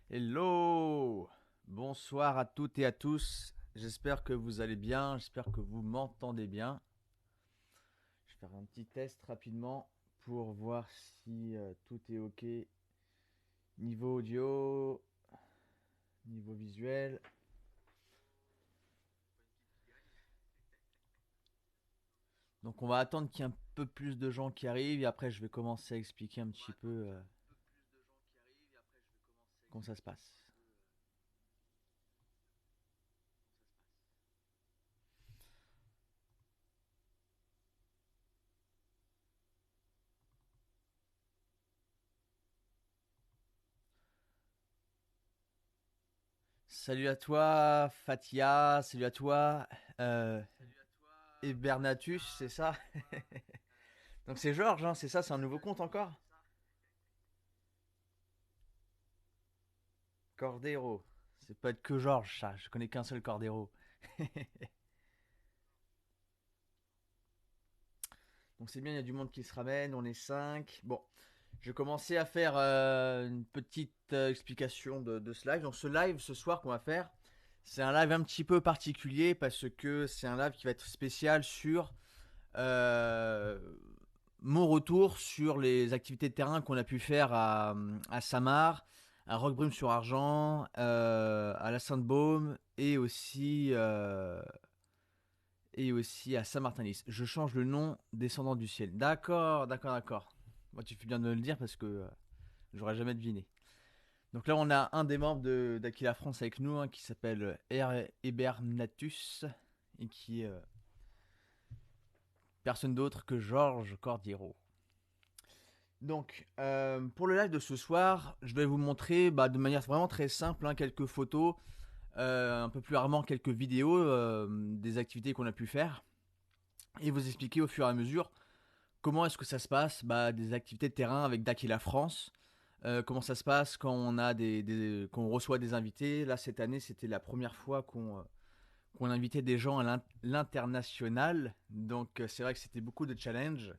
Hello! Bonsoir à toutes et à tous. J'espère que vous allez bien, j'espère que vous m'entendez bien. Je vais faire un petit test rapidement pour voir si tout est ok. Niveau audio, niveau visuel. Donc on va attendre qu'il y ait un peu plus de gens qui arrivent et après je vais commencer à expliquer un petit peu comment ça se passe. Salut à toi Fatia, salut à toi euh, Ebernatus, c'est ça? Donc c'est Georges, hein, c'est ça, c'est un nouveau compte encore? Cordero. C'est peut être que Georges, ça. Je connais qu'un seul Cordero. Donc c'est bien, il y a du monde qui se ramène. On est 5. Bon, je vais commencer à faire une petite explication de ce live. Donc ce live ce soir qu'on va faire, c'est un live un petit peu particulier parce que c'est un live qui va être spécial sur euh, mon retour sur les activités de terrain qu'on a pu faire à Samar, à Roquebrune-sur-Argent, à la Sainte-Baume et aussi à Saint-Martin-Lys. Je change le nom Descendant du ciel. D'accord, d'accord, d'accord. Moi, tu fais bien de me le dire parce que j'aurais jamais deviné. Donc là, on a un des membres d'Aquila France avec nous, hein, qui s'appelle Ebernatus et qui est personne d'autre que Georges Cordiero. Donc, pour le live de ce soir, je vais vous montrer de manière vraiment très simple, hein, quelques photos, un peu plus rarement quelques vidéos des activités qu'on a pu faire, et vous expliquer au fur et à mesure comment est-ce que ça se passe, des activités de terrain avec Dakila France, comment ça se passe quand on a qu'on reçoit des invités. Là, cette année, c'était la première fois qu'on invitait des gens à l'international, donc c'est vrai que c'était beaucoup de challenges.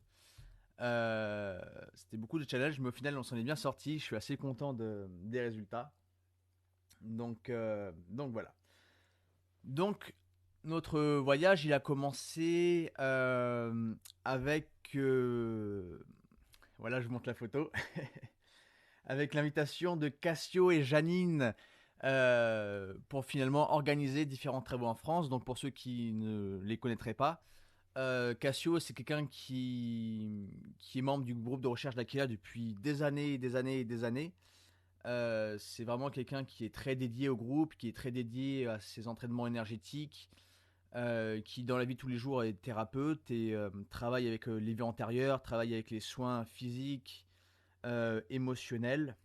C'était beaucoup de challenges, mais au final, on s'en est bien sorti. Je suis assez content des résultats. Donc voilà. Donc, notre voyage, il a commencé avec. Voilà, je vous montre la photo. Avec l'invitation de Cassio et Janine pour finalement organiser différents travaux en France. Donc, pour ceux qui ne les connaîtraient pas, Cassio, c'est quelqu'un qui est membre du groupe de recherche d'Aquila depuis des années, des années et des années. C'est vraiment quelqu'un qui est très dédié au groupe, qui est très dédié à ses entraînements énergétiques, qui dans la vie de tous les jours est thérapeute et travaille avec les vies antérieures, travaille avec les soins physiques, émotionnels.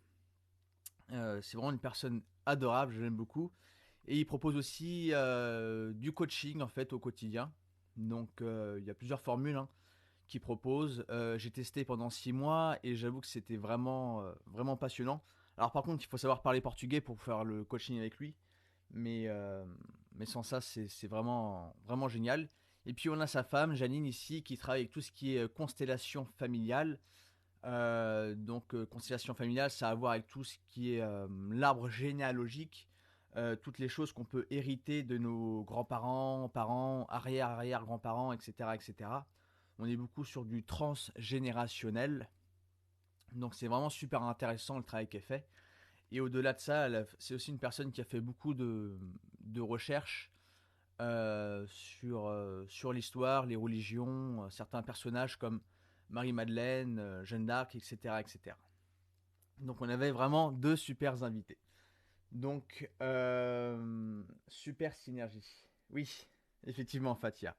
C'est vraiment une personne adorable, je l'aime beaucoup. Et il propose aussi du coaching en fait au quotidien. Donc il y a plusieurs formules, hein, qu'il propose. J'ai testé pendant 6 mois et j'avoue que c'était vraiment, vraiment passionnant. Alors par contre, il faut savoir parler portugais pour faire le coaching avec lui. Mais, euh, mais sans ça, c'est vraiment, vraiment génial. Et puis on a sa femme, Janine, ici, qui travaille avec tout ce qui est constellation familiale. Constellation familiale, ça a à voir avec tout ce qui est l'arbre généalogique, toutes les choses qu'on peut hériter de nos grands-parents, parents, arrière-arrière-grands-parents, etc., etc. On est beaucoup sur du transgénérationnel. Donc c'est vraiment super intéressant le travail qu'elle fait. Et au-delà de ça, c'est aussi une personne qui a fait beaucoup de recherches sur l'histoire, les religions, certains personnages comme Marie-Madeleine, Jeanne d'Arc, etc., etc. Donc on avait vraiment deux super invités. Donc, super synergie. Oui, effectivement, Fatia.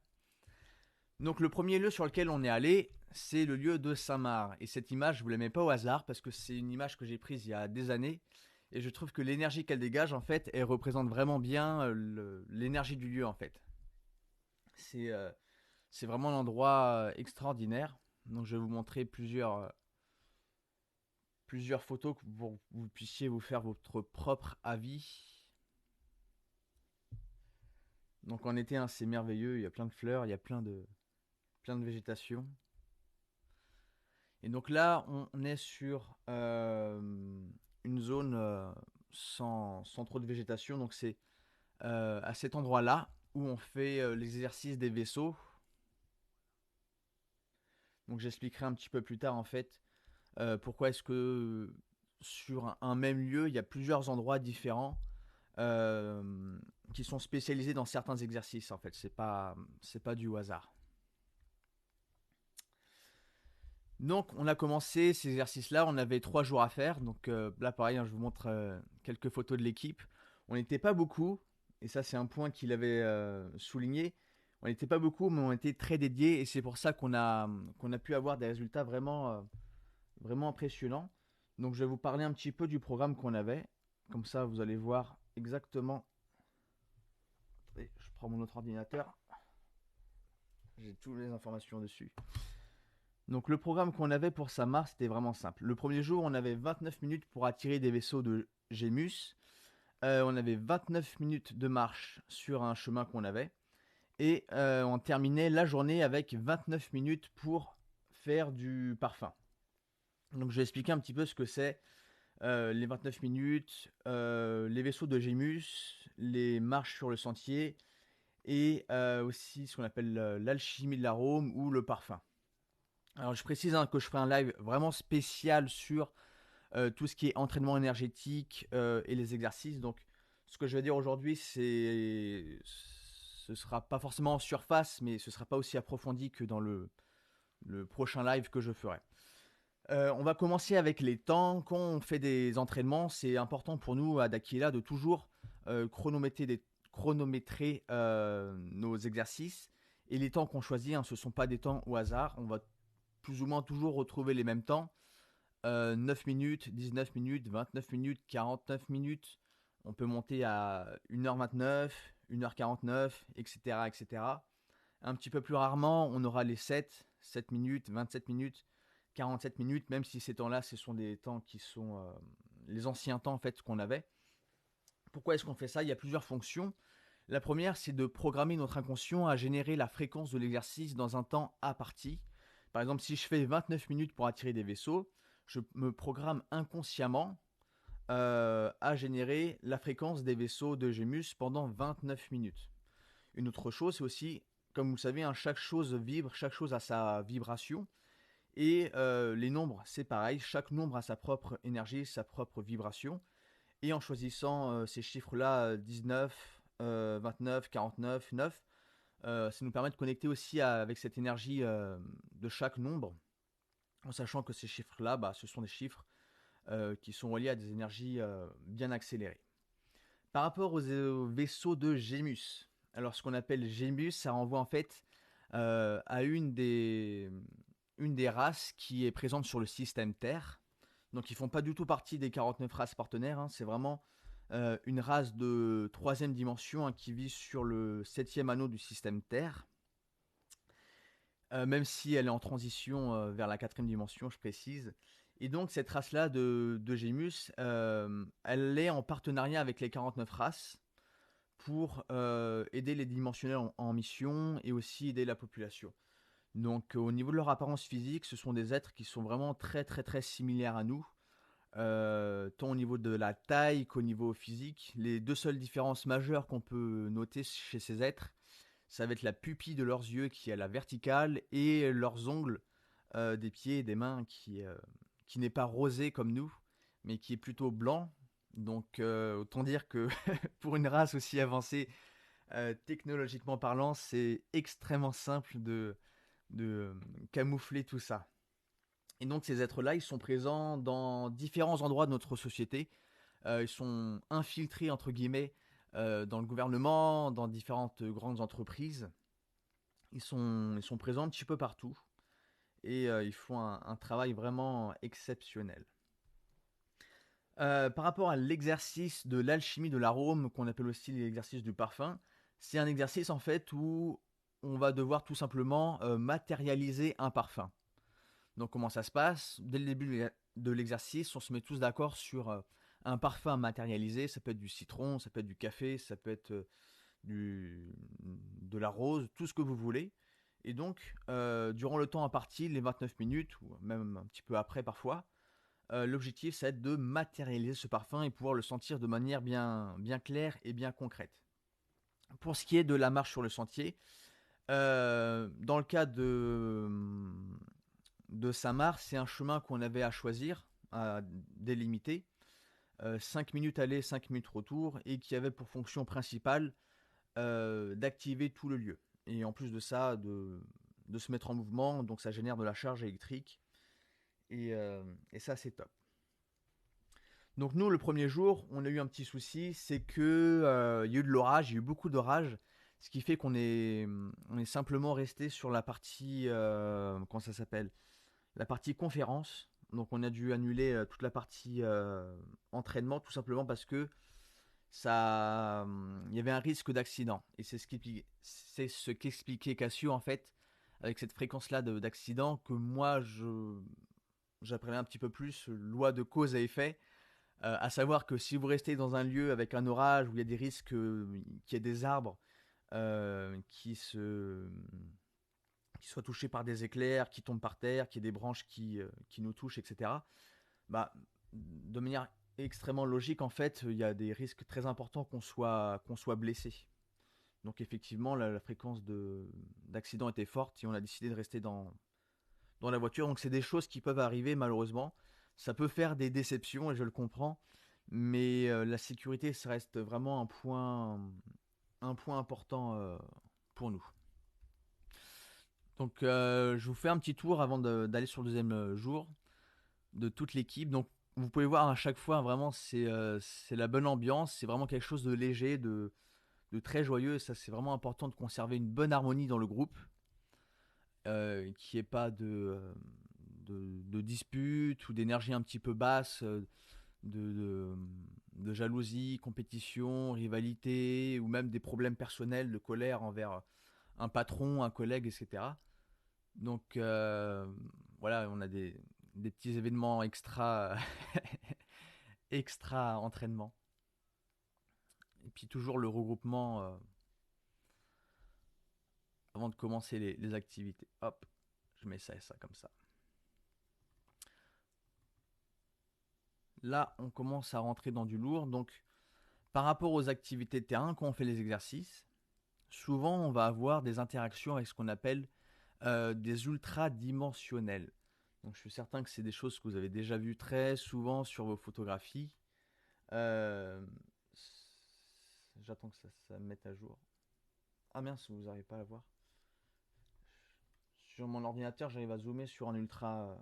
Donc le premier lieu sur lequel on est allé, c'est le lieu de Saint-Marc. Et cette image, je ne vous la mets pas au hasard parce que c'est une image que j'ai prise il y a des années. Et je trouve que l'énergie qu'elle dégage, en fait, elle représente vraiment bien l'énergie du lieu, en fait. C'est euh, c'est vraiment un endroit extraordinaire. Donc je vais vous montrer plusieurs photos pour que vous puissiez vous faire votre propre avis. Donc en été, hein, c'est merveilleux, il y a plein de fleurs, il y a plein de végétation. Et donc là, on est sur une zone sans trop de végétation. Donc c'est à cet endroit-là où on fait l'exercice des vaisseaux. Donc j'expliquerai un petit peu plus tard en fait pourquoi est-ce que sur un même lieu, il y a plusieurs endroits différents euh, qui sont spécialisés dans certains exercices en fait. C'est pas du hasard. Donc on a commencé ces exercices-là, on avait 3 jours à faire. Donc là pareil, hein, je vous montre quelques photos de l'équipe. On n'était pas beaucoup, et ça c'est un point qu'il avait souligné. On n'était pas beaucoup, mais on était très dédiés, et c'est pour ça qu'on a pu avoir des résultats vraiment impressionnants. Donc je vais vous parler un petit peu du programme qu'on avait. Comme ça vous allez voir exactement. Attendez, je prends mon autre ordinateur, j'ai toutes les informations dessus. Donc le programme qu'on avait pour Samar, c'était vraiment simple. Le premier jour, on avait 29 minutes pour attirer des vaisseaux de Gémus. On avait 29 minutes de marche sur un chemin qu'on avait. Et on terminait la journée avec 29 minutes pour faire du parfum. Donc je vais expliquer un petit peu ce que c'est les 29 minutes, les vaisseaux de Gémus, les marches sur le sentier et aussi ce qu'on appelle l'alchimie de l'arôme ou le parfum. Alors je précise hein, que je ferai un live vraiment spécial sur tout ce qui est entraînement énergétique et les exercices. Donc ce que je vais dire aujourd'hui, ce sera pas forcément en surface, mais ce sera pas aussi approfondi que dans le prochain live que je ferai. On va commencer avec les temps. Quand on fait des entraînements, c'est important pour nous à Dakila de toujours chronométrer nos exercices. Et les temps qu'on choisit, hein, ce ne sont pas des temps au hasard. On va plus ou moins toujours retrouver les mêmes temps. 9 minutes, 19 minutes, 29 minutes, 49 minutes. On peut monter à 1h29, 1h49, etc., etc. Un petit peu plus rarement, on aura les 7 minutes, 27 minutes, 47 minutes, même si ces temps-là, ce sont des temps qui sont les anciens temps en fait qu'on avait. Pourquoi est-ce qu'on fait ça? Il y a plusieurs fonctions. La première, c'est de programmer notre inconscient à générer la fréquence de l'exercice dans un temps à partie. Par exemple, si je fais 29 minutes pour attirer des vaisseaux, je me programme inconsciemment à générer la fréquence des vaisseaux de Gémus pendant 29 minutes. Une autre chose, c'est aussi, comme vous le savez, hein, chaque chose vibre, chaque chose a sa vibration. Et les nombres, c'est pareil, chaque nombre a sa propre énergie, sa propre vibration. Et en choisissant ces chiffres-là, 19, 29, 49, 9, ça nous permet de connecter aussi avec cette énergie de chaque nombre, en sachant que ces chiffres-là, bah, ce sont des chiffres qui sont reliés à des énergies bien accélérées. Par rapport aux vaisseaux de Gémus, alors ce qu'on appelle Gémus, ça renvoie en fait à une des races qui est présente sur le système Terre. Donc ils font pas du tout partie des 49 races partenaires, hein. C'est vraiment une race de troisième dimension hein, qui vit sur le septième anneau du système Terre. Même si elle est en transition vers la quatrième dimension, je précise. Et donc cette race-là de Gémus, elle est en partenariat avec les 49 races pour aider les dimensionnels en mission et aussi aider la population. Donc au niveau de leur apparence physique, ce sont des êtres qui sont vraiment très très très similaires à nous, tant au niveau de la taille qu'au niveau physique. Les deux seules différences majeures qu'on peut noter chez ces êtres, ça va être la pupille de leurs yeux qui est à la verticale et leurs ongles des pieds et des mains qui n'est pas rosé comme nous, mais qui est plutôt blanc. Donc autant dire que pour une race aussi avancée, technologiquement parlant, c'est extrêmement simple de camoufler tout ça. Et donc ces êtres-là, ils sont présents dans différents endroits de notre société. Ils sont infiltrés, entre guillemets, dans le gouvernement, dans différentes grandes entreprises. Ils sont présents un petit peu partout. Et ils font un travail vraiment exceptionnel. Par rapport à l'exercice de l'alchimie de l'arôme, qu'on appelle aussi l'exercice du parfum, c'est un exercice en fait où on va devoir tout simplement matérialiser un parfum. Donc comment ça se passe? Dès le début de l'exercice, on se met tous d'accord sur un parfum matérialisé. Ça peut être du citron, ça peut être du café, ça peut être de la rose, tout ce que vous voulez. Et donc, durant le temps imparti, les 29 minutes, ou même un petit peu après parfois, l'objectif, ça va être de matérialiser ce parfum et pouvoir le sentir de manière bien claire et bien concrète. Pour ce qui est de la marche sur le sentier, dans le cas de Saint-Marc, c'est un chemin qu'on avait à choisir, à délimiter. 5 minutes aller, 5 minutes retour, et qui avait pour fonction principale d'activer tout le lieu. Et en plus de ça, de se mettre en mouvement, donc ça génère de la charge électrique, et ça c'est top. Donc nous, le premier jour, on a eu un petit souci, c'est que il y a eu de l'orage, il y a eu beaucoup d'orage, ce qui fait on est simplement resté sur la partie, comment ça s'appelle, la partie conférence. Donc on a dû annuler toute la partie entraînement, tout simplement parce que il y avait un risque d'accident. Et c'est ce qu'expliquait Cassio en fait, avec cette fréquence-là d'accident, que moi j'apprenais un petit peu plus, loi de cause à effet. À savoir que si vous restez dans un lieu avec un orage où il y a des risques qu'il y ait des arbres qui soient touchés par des éclairs, qui tombent par terre, qu'il y ait des branches qui nous touchent, etc. Bah, de manière extrêmement logique, en fait, il y a des risques très importants qu'on soit blessé. Donc effectivement, la fréquence d'accident était forte et on a décidé de rester dans la voiture. Donc c'est des choses qui peuvent arriver malheureusement. Ça peut faire des déceptions et je le comprends. Mais la sécurité, ça reste vraiment un point important pour nous. Donc je vous fais un petit tour avant d'aller sur le deuxième jour de toute l'équipe. Donc vous pouvez voir à chaque fois, vraiment, c'est la bonne ambiance. C'est vraiment quelque chose de léger, de très joyeux. Et ça, c'est vraiment important de conserver une bonne harmonie dans le groupe. Qu'il n'y ait pas de disputes ou d'énergie un petit peu basse, de, de, de jalousie, compétition, rivalité, ou même des problèmes personnels, de colère envers un patron, un collègue, etc. Donc voilà, on a des petits événements extra, extra entraînement. Et puis toujours le regroupement avant de commencer les activités. Hop, je mets ça et ça comme ça. Là, on commence à rentrer dans du lourd. Donc, par rapport aux activités de terrain, quand on fait les exercices, souvent on va avoir des interactions avec ce qu'on appelle des ultradimensionnels. Donc, je suis certain que c'est des choses que vous avez déjà vues très souvent sur vos photographies. Euh, J'attends que ça me mette à jour. Ah mince, vous n'arrivez pas à la voir. Sur mon ordinateur, j'arrive à zoomer sur un ultra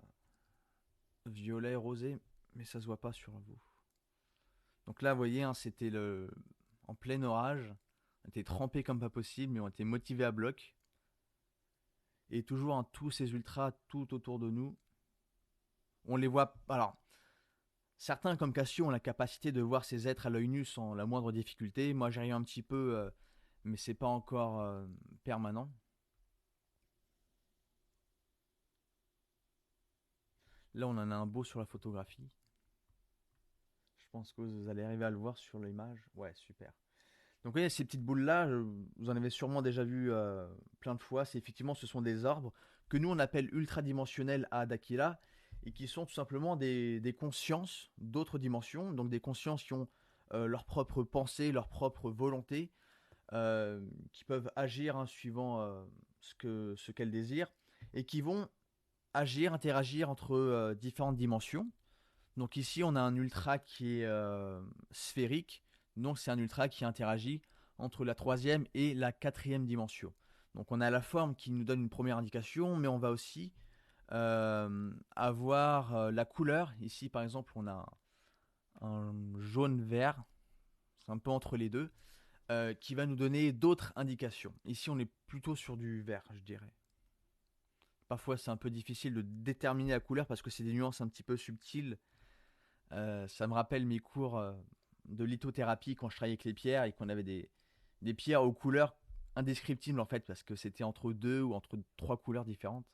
violet rosé, mais ça se voit pas sur vous. Donc là, vous voyez, hein, c'était en plein orage. On était trempés comme pas possible, mais on était motivés à bloc. Et toujours tous ces ultras tout autour de nous. On les voit. Alors, certains comme Cassio ont la capacité de voir ces êtres à l'œil nu sans la moindre difficulté. Moi, j'arrive un petit peu, mais c'est pas encore permanent. Là, on en a un beau sur la photographie. Je pense que vous allez arriver à le voir sur l'image. Ouais, super. Donc, vous voyez, ces petites boules-là, vous en avez sûrement déjà vu plein de fois. Effectivement, ce sont des arbres que nous, on appelle ultradimensionnels à Dakila et qui sont tout simplement des consciences d'autres dimensions. Donc, des consciences qui ont leur propre pensée, leur propre volonté, qui peuvent agir hein, suivant ce qu'elles désirent et qui vont agir, interagir entre différentes dimensions. Donc ici, on a un ultra qui est sphérique. Donc c'est un ultra qui interagit entre la troisième et la quatrième dimension. Donc on a la forme qui nous donne une première indication, mais on va aussi avoir la couleur. Ici, par exemple, on a un jaune-vert, c'est un peu entre les deux, qui va nous donner d'autres indications. Ici, on est plutôt sur du vert, je dirais. Parfois, c'est un peu difficile de déterminer la couleur parce que c'est des nuances un petit peu subtiles. Ça me rappelle mes cours de lithothérapie quand je travaillais avec les pierres et qu'on avait des pierres aux couleurs indescriptibles en fait parce que c'était entre deux ou entre trois couleurs différentes.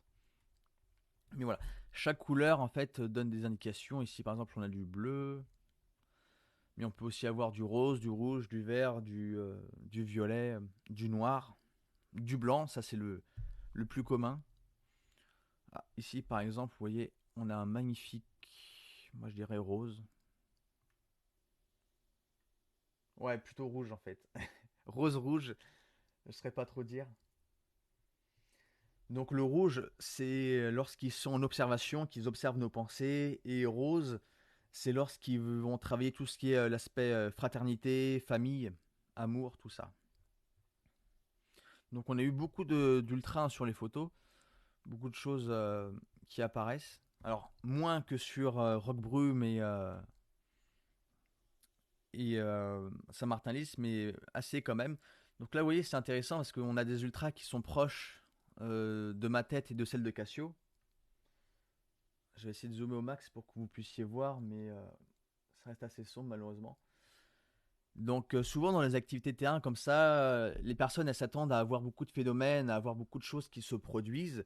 Mais voilà, chaque couleur en fait donne des indications. Ici par exemple on a du bleu, mais on peut aussi avoir du rose, du rouge, du vert, du violet, du noir, du blanc, ça c'est le plus commun. Ah, ici par exemple vous voyez on a un magnifique Moi, je dirais rose. Ouais, plutôt rouge en fait. Rose, rouge, je ne saurais pas trop dire. Donc le rouge, c'est lorsqu'ils sont en observation, qu'ils observent nos pensées. Et rose, c'est lorsqu'ils vont travailler tout ce qui est l'aspect fraternité, famille, amour, tout ça. Donc on a eu beaucoup d'ultra sur les photos, beaucoup de choses qui apparaissent. Alors moins que sur Rock Brume et Saint-Martin-Lys, mais assez quand même. Donc là, vous voyez, c'est intéressant parce qu'on a des ultras qui sont proches de ma tête et de celle de Cassio. Je vais essayer de zoomer au max pour que vous puissiez voir, mais ça reste assez sombre malheureusement. Donc souvent dans les activités de terrain comme ça, les personnes elles s'attendent à avoir beaucoup de phénomènes, à avoir beaucoup de choses qui se produisent.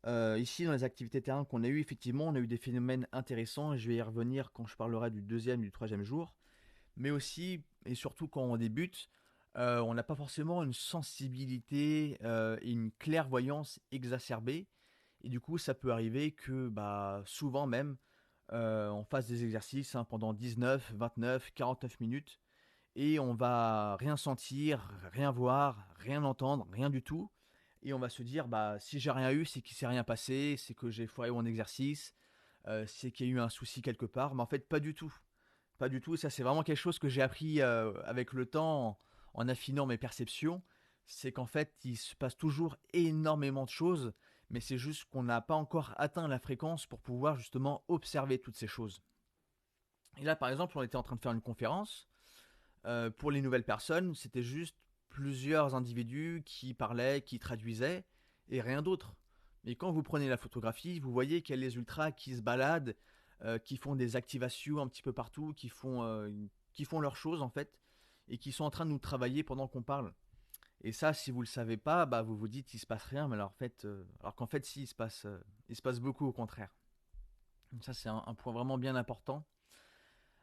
Ici dans les activités de terrain qu'on a eu, effectivement, on a eu des phénomènes intéressants et je vais y revenir quand je parlerai du deuxième et du troisième jour. Mais aussi et surtout quand on débute, on n'a pas forcément une sensibilité et une clairvoyance exacerbée. Et du coup, ça peut arriver que bah, souvent même, on fasse des exercices hein, pendant 19, 29, 49 minutes et on va rien sentir, rien voir, rien entendre, rien du tout. Et on va se dire, bah, si j'ai rien eu, c'est qu'il s'est rien passé, c'est que j'ai foiré mon exercice, c'est qu'il y a eu un souci quelque part. Mais en fait, pas du tout. Pas du tout. Ça, c'est vraiment quelque chose que j'ai appris avec le temps en affinant mes perceptions. C'est qu'en fait, il se passe toujours énormément de choses, mais c'est juste qu'on n'a pas encore atteint la fréquence pour pouvoir justement observer toutes ces choses. Et là, par exemple, on était en train de faire une conférence pour les nouvelles personnes. C'était juste plusieurs individus qui parlaient, qui traduisaient, et rien d'autre. Mais quand vous prenez la photographie, vous voyez qu'il y a les ultras qui se baladent, qui font des activations un petit peu partout, qui font leurs choses en fait, et qui sont en train de nous travailler pendant qu'on parle. Et ça, si vous le savez pas, bah vous vous dites il se passe rien, mais alors qu'en fait, si il se passe beaucoup au contraire. Donc ça, c'est un point vraiment bien important.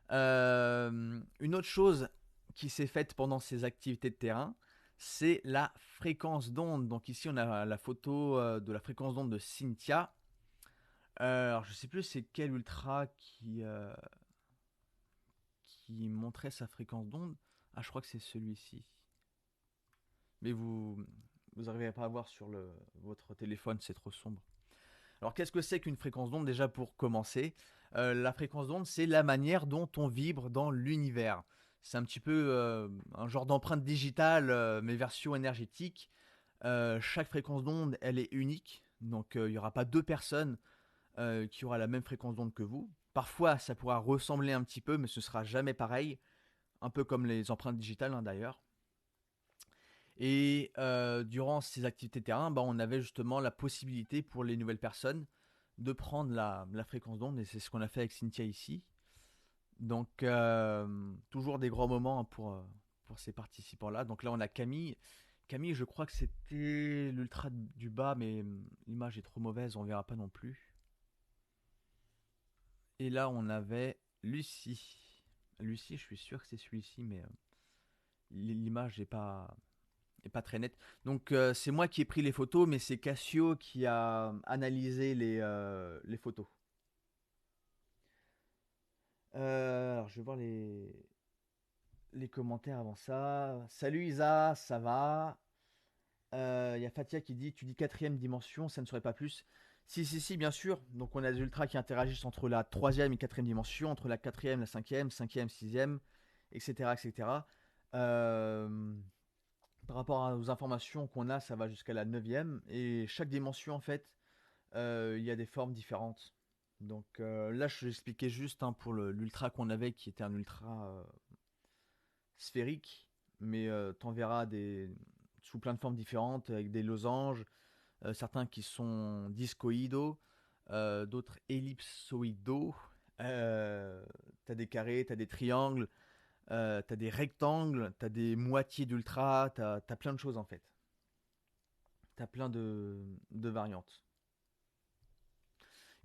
Une autre chose qui s'est faite pendant ces activités de terrain, c'est la fréquence d'onde. Donc ici, on a la photo de la fréquence d'onde de Cynthia. Alors, je sais plus c'est quel ultra qui montrait sa fréquence d'onde. Ah, je crois que c'est celui-ci. Mais vous n'arriverez pas à voir sur votre téléphone, c'est trop sombre. Alors, qu'est-ce que c'est qu'une fréquence d'onde déjà pour commencer? La fréquence d'onde, c'est la manière dont on vibre dans l'univers. C'est un petit peu un genre d'empreinte digitale, mais version énergétique. Chaque fréquence d'onde, elle est unique. Donc, il n'y aura pas deux personnes qui aura la même fréquence d'onde que vous. Parfois, ça pourra ressembler un petit peu, mais ce sera jamais pareil. Un peu comme les empreintes digitales, hein, d'ailleurs. Et durant ces activités de terrain, bah, on avait justement la possibilité pour les nouvelles personnes de prendre la fréquence d'onde, et c'est ce qu'on a fait avec Cynthia ici. Donc, toujours des grands moments hein, pour ces participants-là. Donc là, on a Camille. Camille, je crois que c'était l'ultra du bas, mais l'image est trop mauvaise, on verra pas non plus. Et là, on avait Lucie. Lucie, je suis sûr que c'est celui-ci, mais l'image est pas très nette. Donc, c'est moi qui ai pris les photos, mais c'est Cassio qui a analysé les photos. Alors, je vais voir les commentaires avant ça. Salut Isa, ça va? Il y a Fatia qui dit, tu dis quatrième dimension, ça ne serait pas plus. Si, si, si, bien sûr. Donc on a des ultras qui interagissent entre la troisième et quatrième dimension, entre la quatrième, la cinquième, sixième, etc. etc. Euh, Par rapport aux informations qu'on a, ça va jusqu'à la neuvième. Et chaque dimension, en fait, il y a des formes différentes. Donc là, je expliquais juste hein, pour l'ultra qu'on avait, qui était un ultra sphérique, mais t'en verras sous plein de formes différentes, avec des losanges, certains qui sont discoïdaux, d'autres ellipsoïdaux. T'as des carrés, t'as des triangles, t'as des rectangles, t'as des moitiés d'ultra, t'as plein de choses en fait. T'as plein de variantes.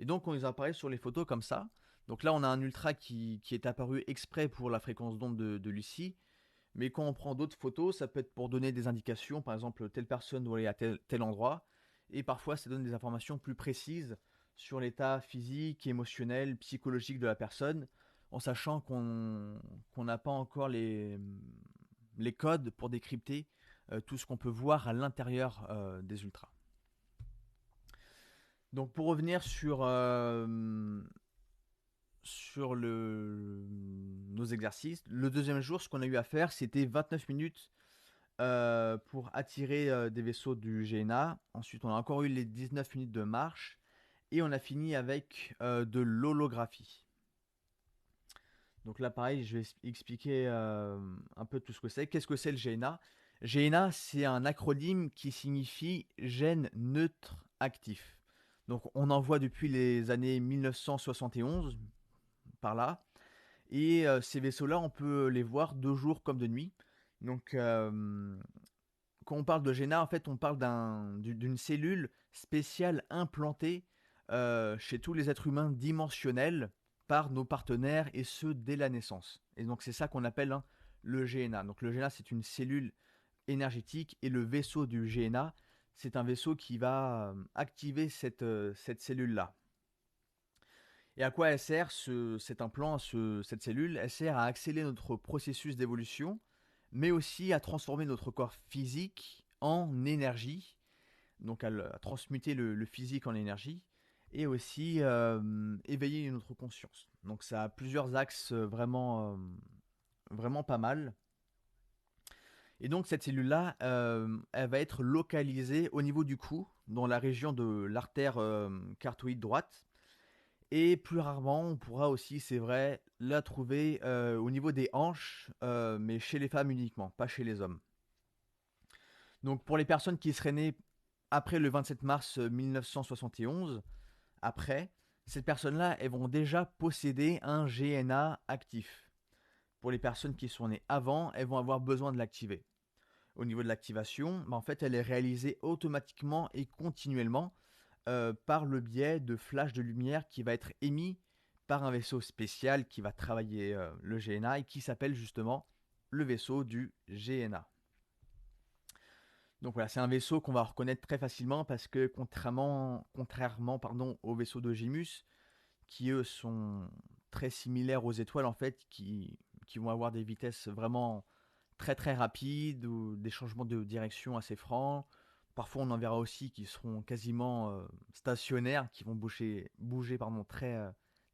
Et donc on les apparaît sur les photos comme ça. Donc là on a un ultra qui est apparu exprès pour la fréquence d'onde de Lucie. Mais quand on prend d'autres photos, ça peut être pour donner des indications. Par exemple, telle personne doit aller à tel endroit. Et parfois, ça donne des informations plus précises sur l'état physique, émotionnel, psychologique de la personne, en sachant qu'on n'a pas encore les codes pour décrypter tout ce qu'on peut voir à l'intérieur des ultras. Donc pour revenir sur nos exercices, le deuxième jour, ce qu'on a eu à faire, c'était 29 minutes pour attirer des vaisseaux du GNA. Ensuite, on a encore eu les 19 minutes de marche. Et on a fini avec de l'holographie. Donc là, pareil, je vais expliquer un peu tout ce que c'est. Qu'est-ce que c'est le GNA? GNA, c'est un acronyme qui signifie gène neutre actif. Donc on en voit depuis les années 1971, par là. Et ces vaisseaux-là, on peut les voir de jour comme de nuit. Donc quand on parle de GNA, en fait, on parle d'une cellule spéciale implantée chez tous les êtres humains dimensionnels par nos partenaires et ce dès la naissance. Et donc c'est ça qu'on appelle hein, le GNA. Donc le GNA c'est une cellule énergétique et le vaisseau du GNA c'est un vaisseau qui va activer cette cellule-là. Et à quoi elle sert cet implant, cette cellule? Elle sert à accélérer notre processus d'évolution, mais aussi à transformer notre corps physique en énergie, donc à transmuter le physique en énergie, et aussi éveiller notre conscience. Donc ça a plusieurs axes vraiment pas mal. Et donc cette cellule-là, elle va être localisée au niveau du cou, dans la région de l'artère carotide droite. Et plus rarement, on pourra aussi, c'est vrai, la trouver au niveau des hanches, mais chez les femmes uniquement, pas chez les hommes. Donc pour les personnes qui seraient nées après le 27 mars 1971, après, ces personnes-là, elles vont déjà posséder un GNA actif. Pour les personnes qui sont nées avant, elles vont avoir besoin de l'activer. Au niveau de l'activation, en fait, elle est réalisée automatiquement et continuellement par le biais de flashs de lumière qui va être émis par un vaisseau spécial qui va travailler le GNA et qui s'appelle justement le vaisseau du GNA. Donc voilà, c'est un vaisseau qu'on va reconnaître très facilement parce que contrairement au vaisseau de Gimus, qui eux sont très similaires aux étoiles en fait, qui vont avoir des vitesses vraiment très très rapides ou des changements de direction assez francs. Parfois on en verra aussi qui seront quasiment stationnaires, qui vont bouger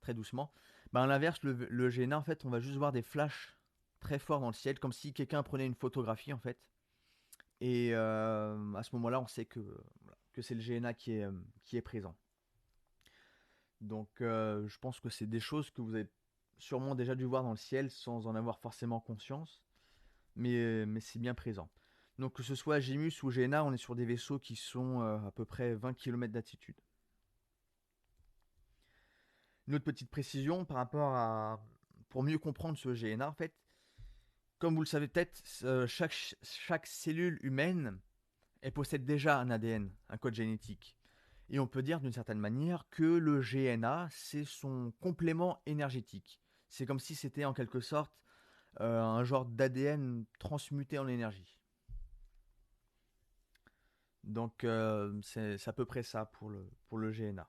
très doucement. À l'inverse, le GNA en fait, on va juste voir des flashs très forts dans le ciel, comme si quelqu'un prenait une photographie en fait. Et à ce moment-là, on sait que c'est le GNA qui est présent. Donc je pense que c'est des choses que vous avez sûrement déjà dû voir dans le ciel sans en avoir forcément conscience, mais c'est bien présent. Donc que ce soit Gimus ou GNA, on est sur des vaisseaux qui sont à peu près 20 km d'altitude. Une autre petite précision par rapport à... Pour mieux comprendre ce GNA, en fait, comme vous le savez peut-être, chaque cellule humaine, elle possède déjà un ADN, un code génétique. Et on peut dire d'une certaine manière que le GNA, c'est son complément énergétique. C'est comme si c'était en quelque sorte un genre d'ADN transmuté en énergie. Donc c'est à peu près ça pour le GNA.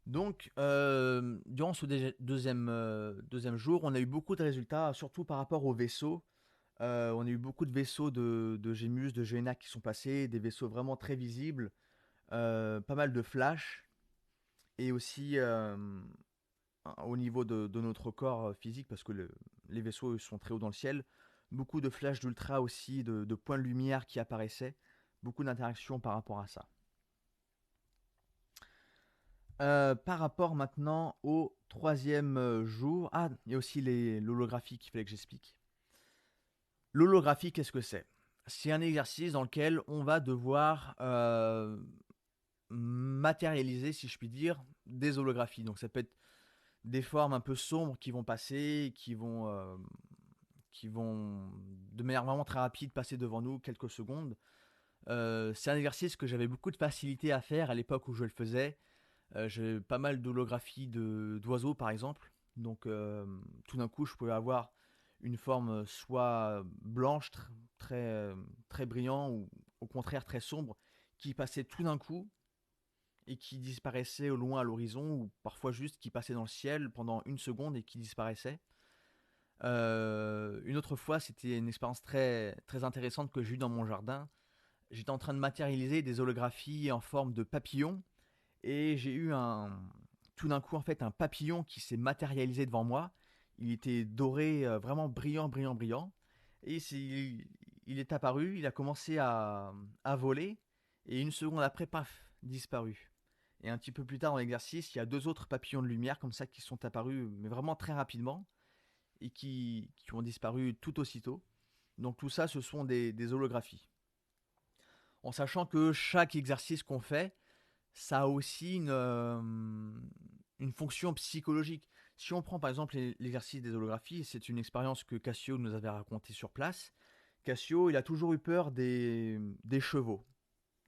Donc durant ce deuxième jour, on a eu beaucoup de résultats, surtout par rapport aux vaisseaux. On a eu beaucoup de vaisseaux de Gémus, de GNA qui sont passés, des vaisseaux vraiment très visibles, pas mal de flashs, et aussi au niveau de notre corps physique, parce que les vaisseaux sont très hauts dans le ciel, beaucoup de flashs d'ultra aussi, de points de lumière qui apparaissaient, beaucoup d'interactions par rapport à ça. Par rapport maintenant au troisième jour, ah, il y a aussi l'holographie qu'il fallait que j'explique. L'holographie, qu'est-ce que c'est? C'est un exercice dans lequel on va devoir matérialiser, si je puis dire, des holographies. Donc ça peut être des formes un peu sombres qui vont passer, qui vont de manière vraiment très rapide passer devant nous quelques secondes. C'est un exercice que j'avais beaucoup de facilité à faire à l'époque où je le faisais. J'ai pas mal d'holographies d'oiseaux par exemple. Donc tout d'un coup je pouvais avoir une forme soit blanche, très brillant ou au contraire très sombre qui passait tout d'un coup. et qui disparaissaient au loin à l'horizon, ou parfois juste qui passaient dans le ciel pendant une seconde et qui disparaissaient. Une autre fois, c'était une expérience très, très intéressante que j'ai eue dans mon jardin. J'étais en train de matérialiser des holographies en forme de papillon et j'ai eu tout d'un coup en fait un papillon qui s'est matérialisé devant moi. Il était doré, vraiment brillant, brillant, brillant. Et il est apparu, il a commencé à voler et une seconde après, paf, disparu. Et un petit peu plus tard dans l'exercice, il y a deux autres papillons de lumière comme ça qui sont apparus, mais vraiment très rapidement et qui ont disparu tout aussitôt. Donc tout ça, ce sont des holographies. En sachant que chaque exercice qu'on fait, ça a aussi une fonction psychologique. Si on prend par exemple l'exercice des holographies, c'est une expérience que Cassio nous avait racontée sur place. Cassio, il a toujours eu peur des chevaux.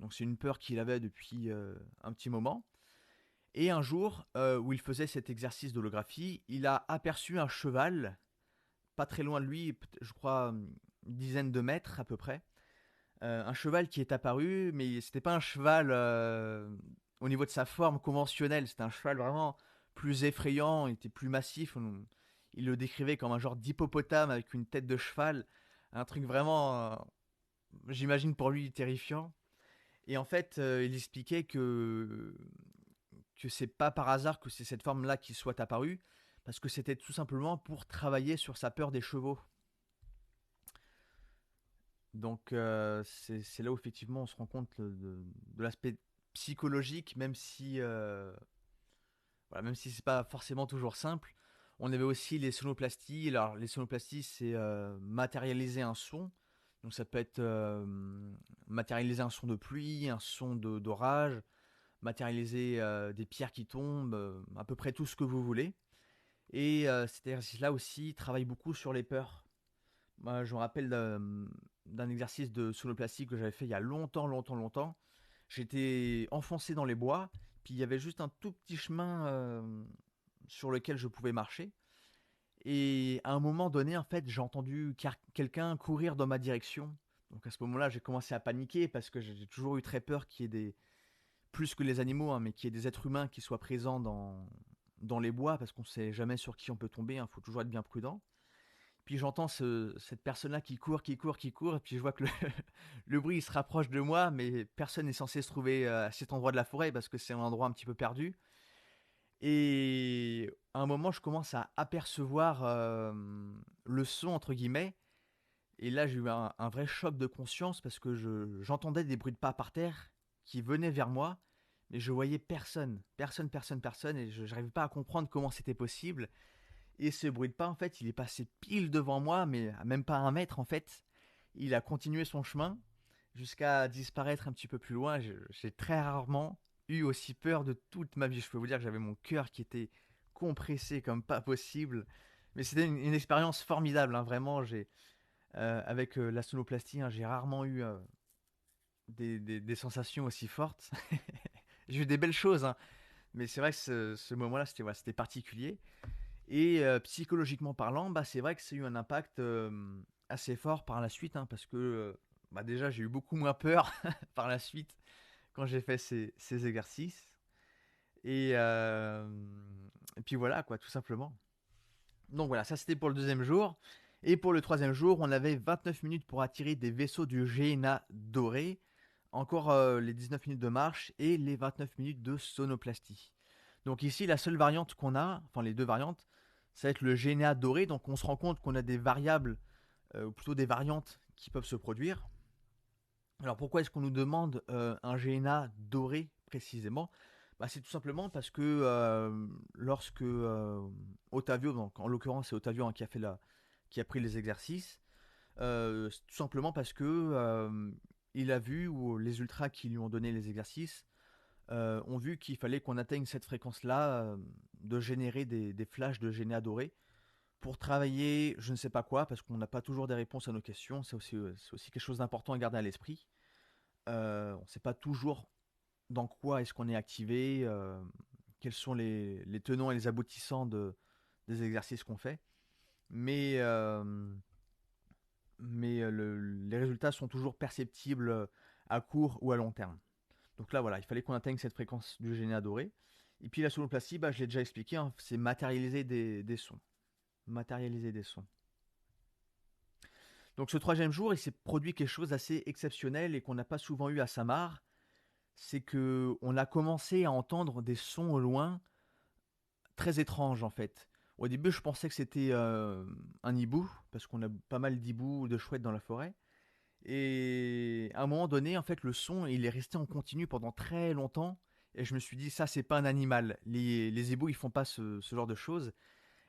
Donc c'est une peur qu'il avait depuis un petit moment. Et un jour, où il faisait cet exercice d'holographie, il a aperçu un cheval, pas très loin de lui, je crois une dizaine de mètres à peu près. Un cheval qui est apparu, mais c'était pas un cheval au niveau de sa forme conventionnelle, c'était un cheval vraiment plus effrayant, il était plus massif. Il le décrivait comme un genre d'hippopotame avec une tête de cheval, un truc vraiment, j'imagine pour lui, terrifiant. Et en fait, il expliquait que c'est pas par hasard que c'est cette forme-là qui soit apparue, parce que c'était tout simplement pour travailler sur sa peur des chevaux. Donc c'est là où effectivement on se rend compte de l'aspect psychologique, même si voilà, même si c'est pas forcément toujours simple. On avait aussi les sonoplasties. Alors les sonoplasties, c'est matérialiser un son. Donc ça peut être matérialiser un son de pluie, un son d'orage, matérialiser des pierres qui tombent, à peu près tout ce que vous voulez. Et cet exercice-là aussi travaille beaucoup sur les peurs. Moi, je me rappelle d'un exercice de sonoplastie que j'avais fait il y a longtemps, longtemps, longtemps. J'étais enfoncé dans les bois, puis il y avait juste un tout petit chemin sur lequel je pouvais marcher. Et à un moment donné, en fait, j'ai entendu quelqu'un courir dans ma direction. Donc à ce moment-là, j'ai commencé à paniquer parce que j'ai toujours eu très peur qu'il y ait plus que les animaux, hein, mais qu'il y ait des êtres humains qui soient présents dans les bois parce qu'on ne sait jamais sur qui on peut tomber. Il faut toujours être bien prudent. Puis j'entends cette personne-là qui court, qui court, qui court, et puis je vois que le bruit il se rapproche de moi, mais personne n'est censé se trouver à cet endroit de la forêt parce que c'est un endroit un petit peu perdu. Et à un moment, je commence à apercevoir le son, entre guillemets, et là j'ai eu un vrai choc de conscience parce que j'entendais des bruits de pas par terre qui venaient vers moi, mais je voyais personne, personne, personne, personne, et je n'arrivais pas à comprendre comment c'était possible. Et ce bruit de pas, en fait, il est passé pile devant moi, mais à même pas un mètre, en fait. Il a continué son chemin jusqu'à disparaître un petit peu plus loin. J'ai très rarement eu aussi peur de toute ma vie. Je peux vous dire que j'avais mon cœur qui était compressé comme pas possible. Mais c'était une expérience formidable, hein, vraiment. Avec la sonoplastie, hein, j'ai rarement eu des sensations aussi fortes. J'ai eu des belles choses, hein, mais c'est vrai que ce moment-là, c'était voilà, c'était particulier. Et psychologiquement parlant, bah, c'est vrai que ça a eu un impact assez fort par la suite, hein, parce que bah, déjà j'ai eu beaucoup moins peur par la suite quand j'ai fait ces exercices. Et, euh, et puis voilà, quoi, tout simplement. Donc voilà, ça c'était pour le deuxième jour. Et pour le troisième jour, on avait 29 minutes pour attirer des vaisseaux du GNA doré. Encore les 19 minutes de marche et les 29 minutes de sonoplastie. Donc ici, la seule variante qu'on a, enfin les deux variantes, ça va être le GNA doré. Donc on se rend compte qu'on a des variables, ou plutôt des variantes qui peuvent se produire. Alors pourquoi est-ce qu'on nous demande un GNA doré précisément? Bah, c'est tout simplement parce que lorsque Ottavio, donc en l'occurrence c'est Ottavio, hein, qui a pris les exercices, c'est tout simplement parce que il a vu, ou les ultras qui lui ont donné les exercices ont vu qu'il fallait qu'on atteigne cette fréquence-là, de générer des flashs de génie adoré pour travailler je ne sais pas quoi, parce qu'on n'a pas toujours des réponses à nos questions. C'est aussi quelque chose d'important à garder à l'esprit. On ne sait pas toujours dans quoi est-ce qu'on est activé, quels sont les tenants et les aboutissants des exercices qu'on fait. Mais, les résultats sont toujours perceptibles à court ou à long terme. Donc là, voilà, il fallait qu'on atteigne cette fréquence du génie adoré. Et puis la sonoplastie, je l'ai déjà expliqué, hein, c'est matérialiser des sons. Matérialiser des sons. Donc ce troisième jour, il s'est produit quelque chose d'assez exceptionnel et qu'on n'a pas souvent eu à Samar. C'est que on a commencé à entendre des sons au loin très étranges en fait. Au début, je pensais que c'était un hibou, parce qu'on a pas mal d'hiboux, de chouettes dans la forêt. Et à un moment donné, en fait, le son, il est resté en continu pendant très longtemps. Et je me suis dit, ça, c'est pas un animal. Les hiboux, ils font pas ce genre de choses.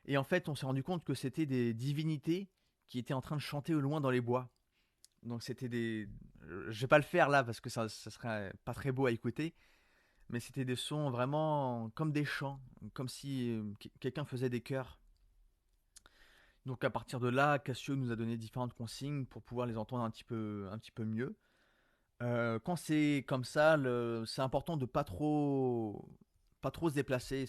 Et en fait, on s'est rendu compte que c'était des divinités qui étaient en train de chanter au loin dans les bois. Donc c'était des... Je vais pas le faire là parce que ça serait pas très beau à écouter. Mais c'était des sons vraiment comme des chants. Comme si quelqu'un faisait des chœurs. Donc à partir de là, Cassio nous a donné différentes consignes pour pouvoir les entendre un petit peu mieux. Quand c'est comme ça, c'est important de pas trop se déplacer.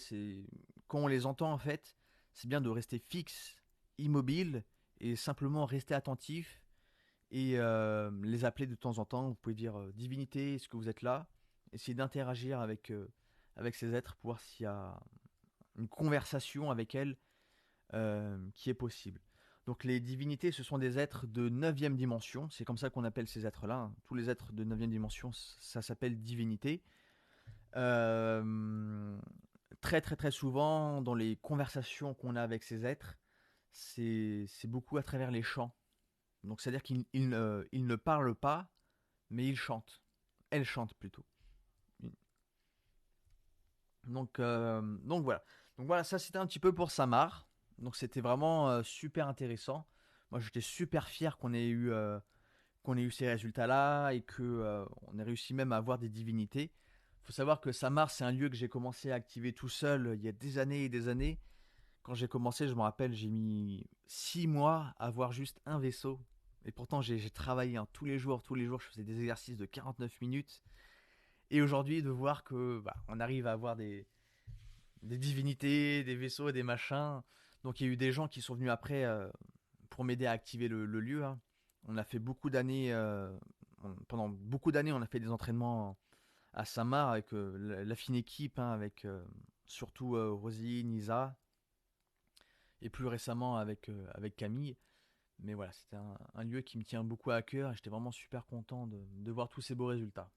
Quand on les entend en fait, c'est bien de rester fixe, immobile et simplement rester attentif et les appeler de temps en temps. Vous pouvez dire divinité, est-ce que vous êtes là? Essayer d'interagir avec ces êtres pour voir s'il y a une conversation avec elles qui est possible. Donc les divinités, ce sont des êtres de neuvième dimension, c'est comme ça qu'on appelle ces êtres-là, hein. Tous les êtres de neuvième dimension, ça s'appelle divinité. Euh, Très très très souvent, dans les conversations qu'on a avec ces êtres, c'est beaucoup à travers les chants. Donc c'est-à-dire qu'ils ne parlent pas, mais ils chantent. Elles chantent plutôt. Donc voilà. Donc voilà, ça c'était un petit peu pour Samar. Donc c'était vraiment super intéressant. Moi j'étais super fier qu'on ait eu ces résultats-là et que on ait réussi même à avoir des divinités. Il faut savoir que Samar c'est un lieu que j'ai commencé à activer tout seul il y a des années et des années. Quand j'ai commencé, je me rappelle, j'ai mis 6 mois à avoir juste un vaisseau. Et pourtant j'ai travaillé hein, tous les jours, je faisais des exercices de 49 minutes. Et aujourd'hui, de voir que on arrive à avoir des divinités, des vaisseaux, des machins. Donc il y a eu des gens qui sont venus après pour m'aider à activer le lieu, hein. On a fait beaucoup d'années, pendant beaucoup d'années, on a fait des entraînements à Samar avec la fine équipe, hein, avec surtout Rosie, Nisa, et plus récemment avec Camille. Mais voilà, c'était un lieu qui me tient beaucoup à cœur et j'étais vraiment super content de voir tous ces beaux résultats.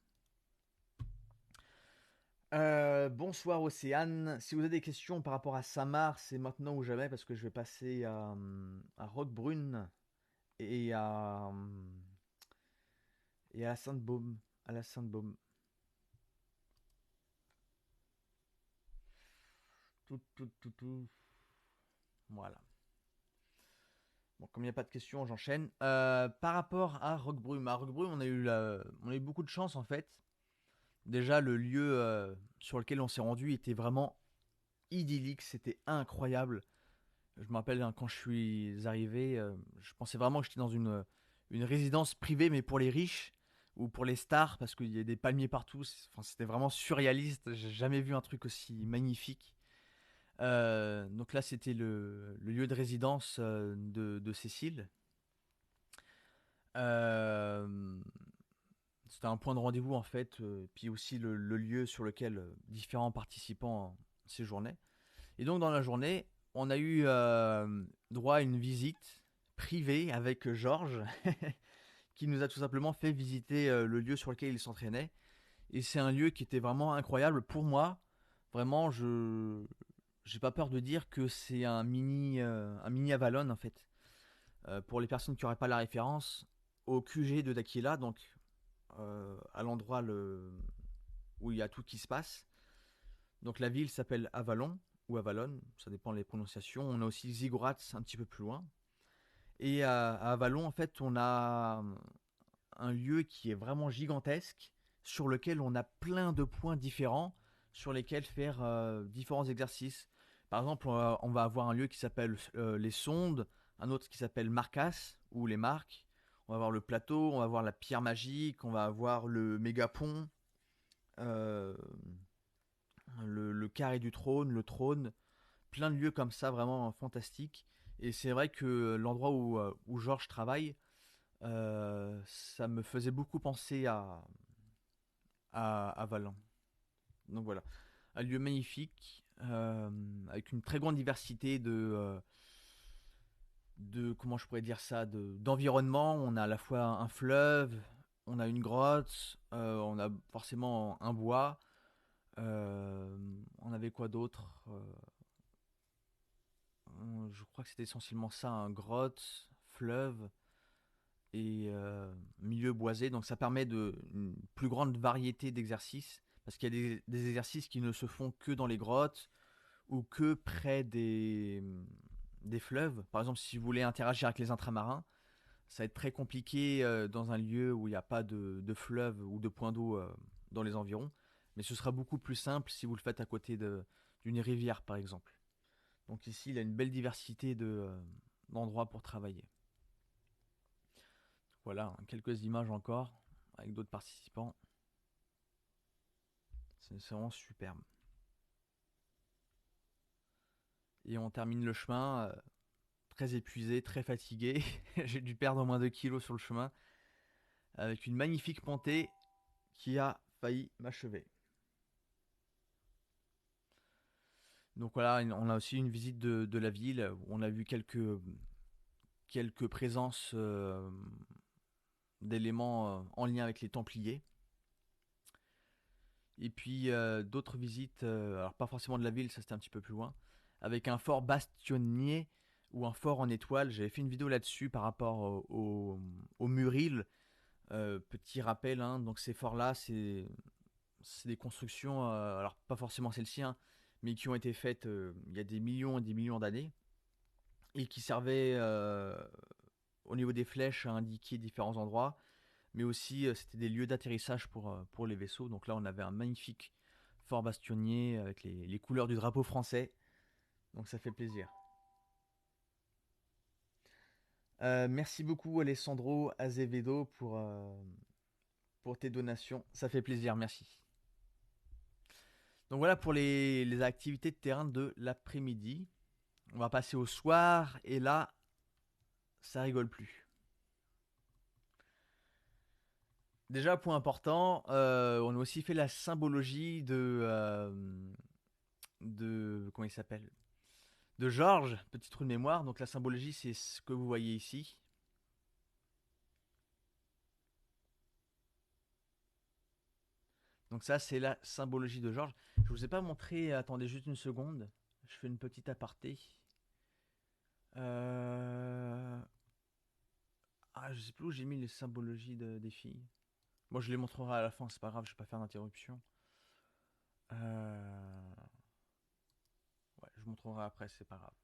Bonsoir Océane. Si vous avez des questions par rapport à Samar, c'est maintenant ou jamais parce que je vais passer à Roquebrune et et à la Sainte-Baume. À la Sainte-Baume. Tout. Voilà. Bon, comme il n'y a pas de questions, j'enchaîne. Par rapport à Roquebrune, on a eu beaucoup de chance en fait. Déjà, le lieu sur lequel on s'est rendu était vraiment idyllique, c'était incroyable. Je me rappelle hein, quand je suis arrivé, je pensais vraiment que j'étais dans une résidence privée, mais pour les riches ou pour les stars, parce qu'il y a des palmiers partout. Enfin, c'était vraiment surréaliste. J'ai jamais vu un truc aussi magnifique. Donc là, c'était le lieu de résidence de Cécile. Euh, C'était un point de rendez-vous en fait, puis aussi le lieu sur lequel différents participants séjournaient. Et donc dans la journée, on a eu droit à une visite privée avec Georges, qui nous a tout simplement fait visiter le lieu sur lequel il s'entraînait. Et c'est un lieu qui était vraiment incroyable pour moi. Vraiment, je j'ai pas peur de dire que c'est un mini Avalon en fait. Pour les personnes qui n'auraient pas la référence, au QG de Daquila, donc à l'endroit où il y a tout qui se passe. Donc la ville s'appelle Avalon ou Avalon, ça dépend des prononciations. On a aussi Ziggurat un petit peu plus loin. Et à Avalon, en fait, on a un lieu qui est vraiment gigantesque, sur lequel on a plein de points différents, sur lesquels faire différents exercices. Par exemple, on va avoir un lieu qui s'appelle les sondes, un autre qui s'appelle Marcas, ou les marques. On va avoir le plateau, on va avoir la pierre magique, on va avoir le méga pont, euh, le carré du trône, le trône, plein de lieux comme ça vraiment fantastiques. Et c'est vrai que l'endroit où Georges travaille, ça me faisait beaucoup penser à Valin. Donc voilà, un lieu magnifique, avec une très grande diversité de comment je pourrais dire ça, d'environnement. On a à la fois un fleuve, on a une grotte, on a forcément un bois. On avait quoi d'autre? Je crois que c'était essentiellement ça, un grotte, fleuve et milieu boisé. Donc ça permet une plus grande variété d'exercices. Parce qu'il y a des exercices qui ne se font que dans les grottes ou que près des fleuves. Par exemple, si vous voulez interagir avec les intramarins, ça va être très compliqué dans un lieu où il n'y a pas de fleuve ou de point d'eau dans les environs. Mais ce sera beaucoup plus simple si vous le faites à côté d'une rivière, par exemple. Donc ici, il y a une belle diversité d'endroits pour travailler. Voilà, quelques images encore avec d'autres participants. C'est vraiment superbe. Et on termine le chemin très épuisé, très fatigué. J'ai dû perdre au moins 2 kilos sur le chemin avec une magnifique montée qui a failli m'achever. Donc voilà, on a aussi une visite de la ville où on a vu quelques présences d'éléments en lien avec les Templiers. Et puis d'autres visites, alors pas forcément de la ville, ça c'était un petit peu plus loin, avec un fort bastionnier ou un fort en étoile. J'avais fait une vidéo là-dessus par rapport au Muril. Petit rappel, hein, donc ces forts-là, c'est des constructions, alors pas forcément celle-ci, hein, mais qui ont été faites il y a des millions et des millions d'années et qui servaient au niveau des flèches à indiquer différents endroits, mais aussi c'était des lieux d'atterrissage pour les vaisseaux. Donc là, on avait un magnifique fort bastionnier avec les couleurs du drapeau français, donc ça fait plaisir. Merci beaucoup Alessandro Azevedo pour tes donations, ça fait plaisir, merci. Donc voilà pour les activités de terrain de l'après-midi. On va passer au soir et là, ça rigole plus. Déjà, point important, on a aussi fait la symbologie de comment il s'appelle? De Georges, petit trou de mémoire. Donc la symbologie, c'est ce que vous voyez ici. Donc ça, c'est la symbologie de Georges. Je vous ai pas montré. Attendez juste une seconde. Je fais une petite aparté. Euh... Ah, je sais plus où j'ai mis les symbologies des filles. Moi, je les montrerai à la fin. C'est pas grave, je vais pas faire d'interruption. Euh... Ouais, je vous montrerai après. C'est pas grave.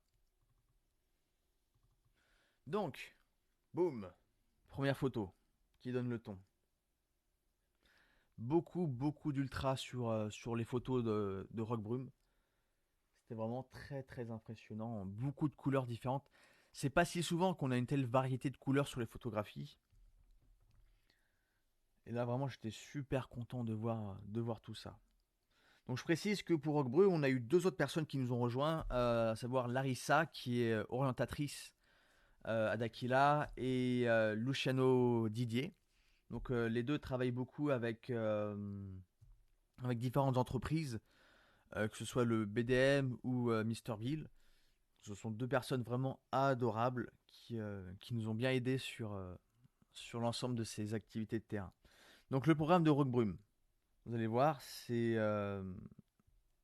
Donc, boum. Première photo qui donne le ton. Beaucoup d'ultra sur les photos de Rock Brume. C'était vraiment très impressionnant. Beaucoup de couleurs différentes. C'est pas si souvent qu'on a une telle variété de couleurs sur les photographies. Et là, vraiment, j'étais super content de voir tout ça. Donc, je précise que pour Rock Brume, on a eu deux autres personnes qui nous ont rejoints, à savoir Larissa, qui est orientatrice à Dakila, et Luciano Didier. Donc, les deux travaillent beaucoup avec différentes entreprises, que ce soit le BDM ou Mr. Bill. Ce sont deux personnes vraiment adorables qui nous ont bien aidés sur l'ensemble de ces activités de terrain. Donc le programme de Roquebrune, vous allez voir, il y a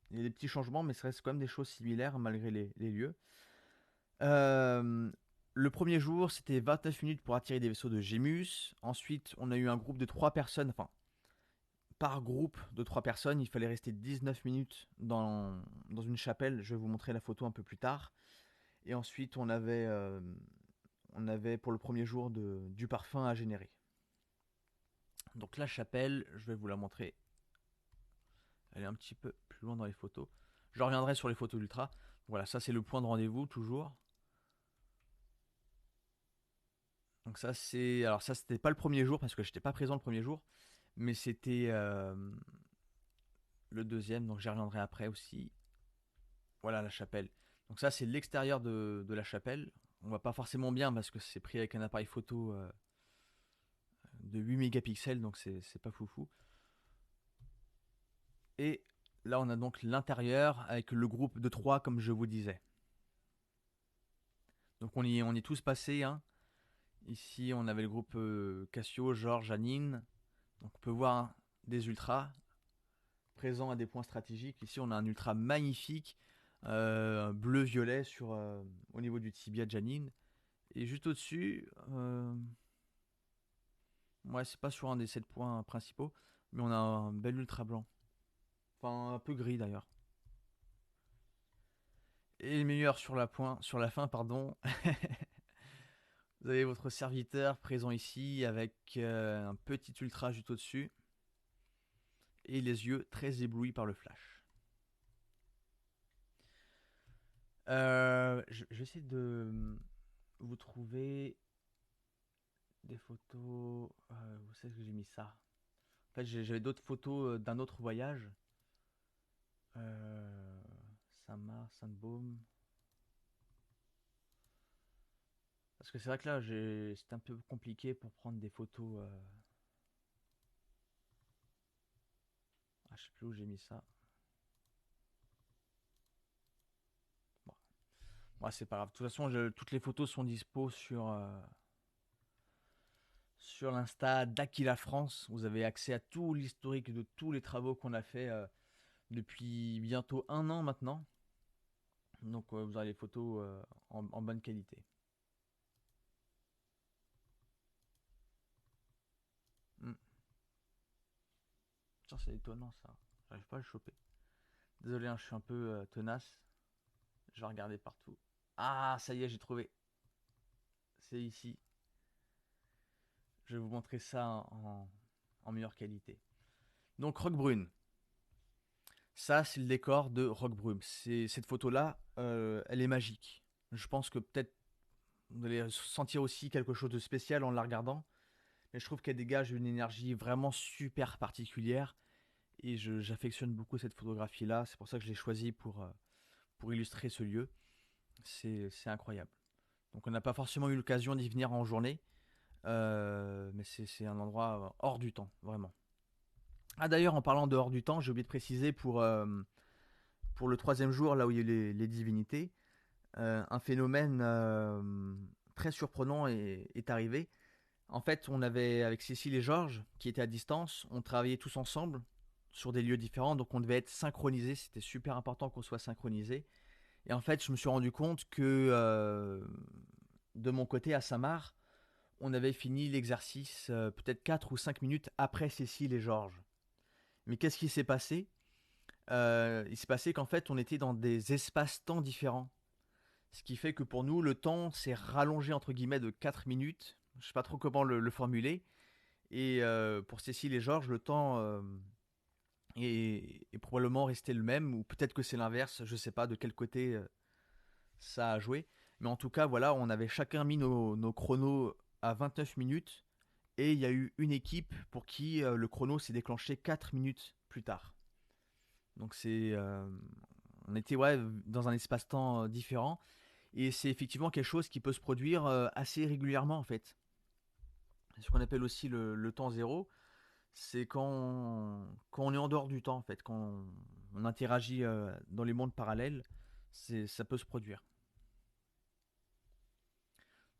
des petits changements, mais ça reste quand même des choses similaires malgré les lieux. Euh, le premier jour, c'était 29 minutes pour attirer des vaisseaux de Gémus. Ensuite, on a eu un groupe de 3 personnes, enfin, par groupe de 3 personnes, il fallait rester 19 minutes dans une chapelle. Je vais vous montrer la photo un peu plus tard. Et ensuite, on avait pour le premier jour du parfum à générer. Donc la chapelle, je vais vous la montrer. Elle est un petit peu plus loin dans les photos. Je reviendrai sur les photos d'ultra. Voilà, ça c'est le point de rendez-vous toujours. Donc ça c'est, alors ça c'était pas le premier jour parce que j'étais pas présent le premier jour, mais c'était le deuxième. Donc j'y reviendrai après aussi. Voilà la chapelle. Donc ça c'est l'extérieur de la chapelle. On voit pas forcément bien parce que c'est pris avec un appareil photo de 8 mégapixels, donc c'est pas foufou. Et là, on a donc l'intérieur avec le groupe de 3, comme je vous disais. Donc on y est tous passés, hein. Ici, on avait le groupe Cassio, Georges, Janine. Donc on peut voir, hein, des ultras présents à des points stratégiques. Ici, on a un ultra magnifique, bleu-violet au niveau du tibia de Janine. Et juste au-dessus, ouais, c'est pas sur un des 7 points principaux, mais on a un bel ultra blanc. Enfin, un peu gris d'ailleurs. Et le meilleur sur la fin, pardon. Vous avez votre serviteur présent ici avec un petit ultra juste au-dessus et les yeux très éblouis par le flash. Je vais essayer de vous trouver des photos. Où c'est que j'ai mis ça? En fait, j'avais d'autres photos d'un autre voyage. Euh, Saint-Marc, Sainte-Baume. Parce que c'est vrai que là, c'était un peu compliqué pour prendre des photos. Ah, je sais plus où j'ai mis ça. Bon, ouais, c'est pas grave. De toute façon, toutes les photos sont dispo sur l'Insta d'Aquila France. Vous avez accès à tout l'historique de tous les travaux qu'on a fait depuis bientôt 1 an maintenant. Donc vous aurez les photos en bonne qualité. Hmm. Tiens, c'est étonnant ça. J'arrive pas à le choper. Désolé, hein, je suis un peu tenace. Je vais regarder partout. Ah, ça y est, j'ai trouvé. C'est ici. Je vais vous montrer ça en meilleure qualité. Donc Roquebrune. Ça, c'est le décor de Roquebrune. Cette photo-là, elle est magique. Je pense que peut-être vous allez sentir aussi quelque chose de spécial en la regardant. Mais je trouve qu'elle dégage une énergie vraiment super particulière. Et j'affectionne beaucoup cette photographie-là. C'est pour ça que je l'ai choisie pour illustrer ce lieu. C'est incroyable. Donc on n'a pas forcément eu l'occasion d'y venir en journée. Mais c'est un endroit hors du temps, vraiment. Ah d'ailleurs, en parlant de hors du temps, j'ai oublié de préciser pour le troisième jour, là où il y a eu les divinités, un phénomène très surprenant est arrivé. En fait, on avait, avec Cécile et Georges, qui étaient à distance, on travaillait tous ensemble sur des lieux différents, donc on devait être synchronisés. C'était super important qu'on soit synchronisés. Et en fait, je me suis rendu compte que de mon côté, à Samar, on avait fini l'exercice peut-être 4 ou 5 minutes après Cécile et Georges. Mais qu'est-ce qui s'est passé? Il s'est passé qu'en fait, on était dans des espaces-temps différents. Ce qui fait que pour nous, le temps s'est rallongé entre guillemets de 4 minutes. Je sais pas trop comment le formuler. Et pour Cécile et Georges, le temps est probablement resté le même, ou peut-être que c'est l'inverse, je sais pas de quel côté ça a joué. Mais en tout cas, voilà, on avait chacun mis nos chronos à 29 minutes, et il y a eu une équipe pour qui le chrono s'est déclenché 4 minutes plus tard. Donc on était, ouais, dans un espace-temps différent, et c'est effectivement quelque chose qui peut se produire assez régulièrement en fait. C'est ce qu'on appelle aussi le temps zéro. C'est quand on est en dehors du temps, en fait, quand on interagit dans les mondes parallèles, ça peut se produire.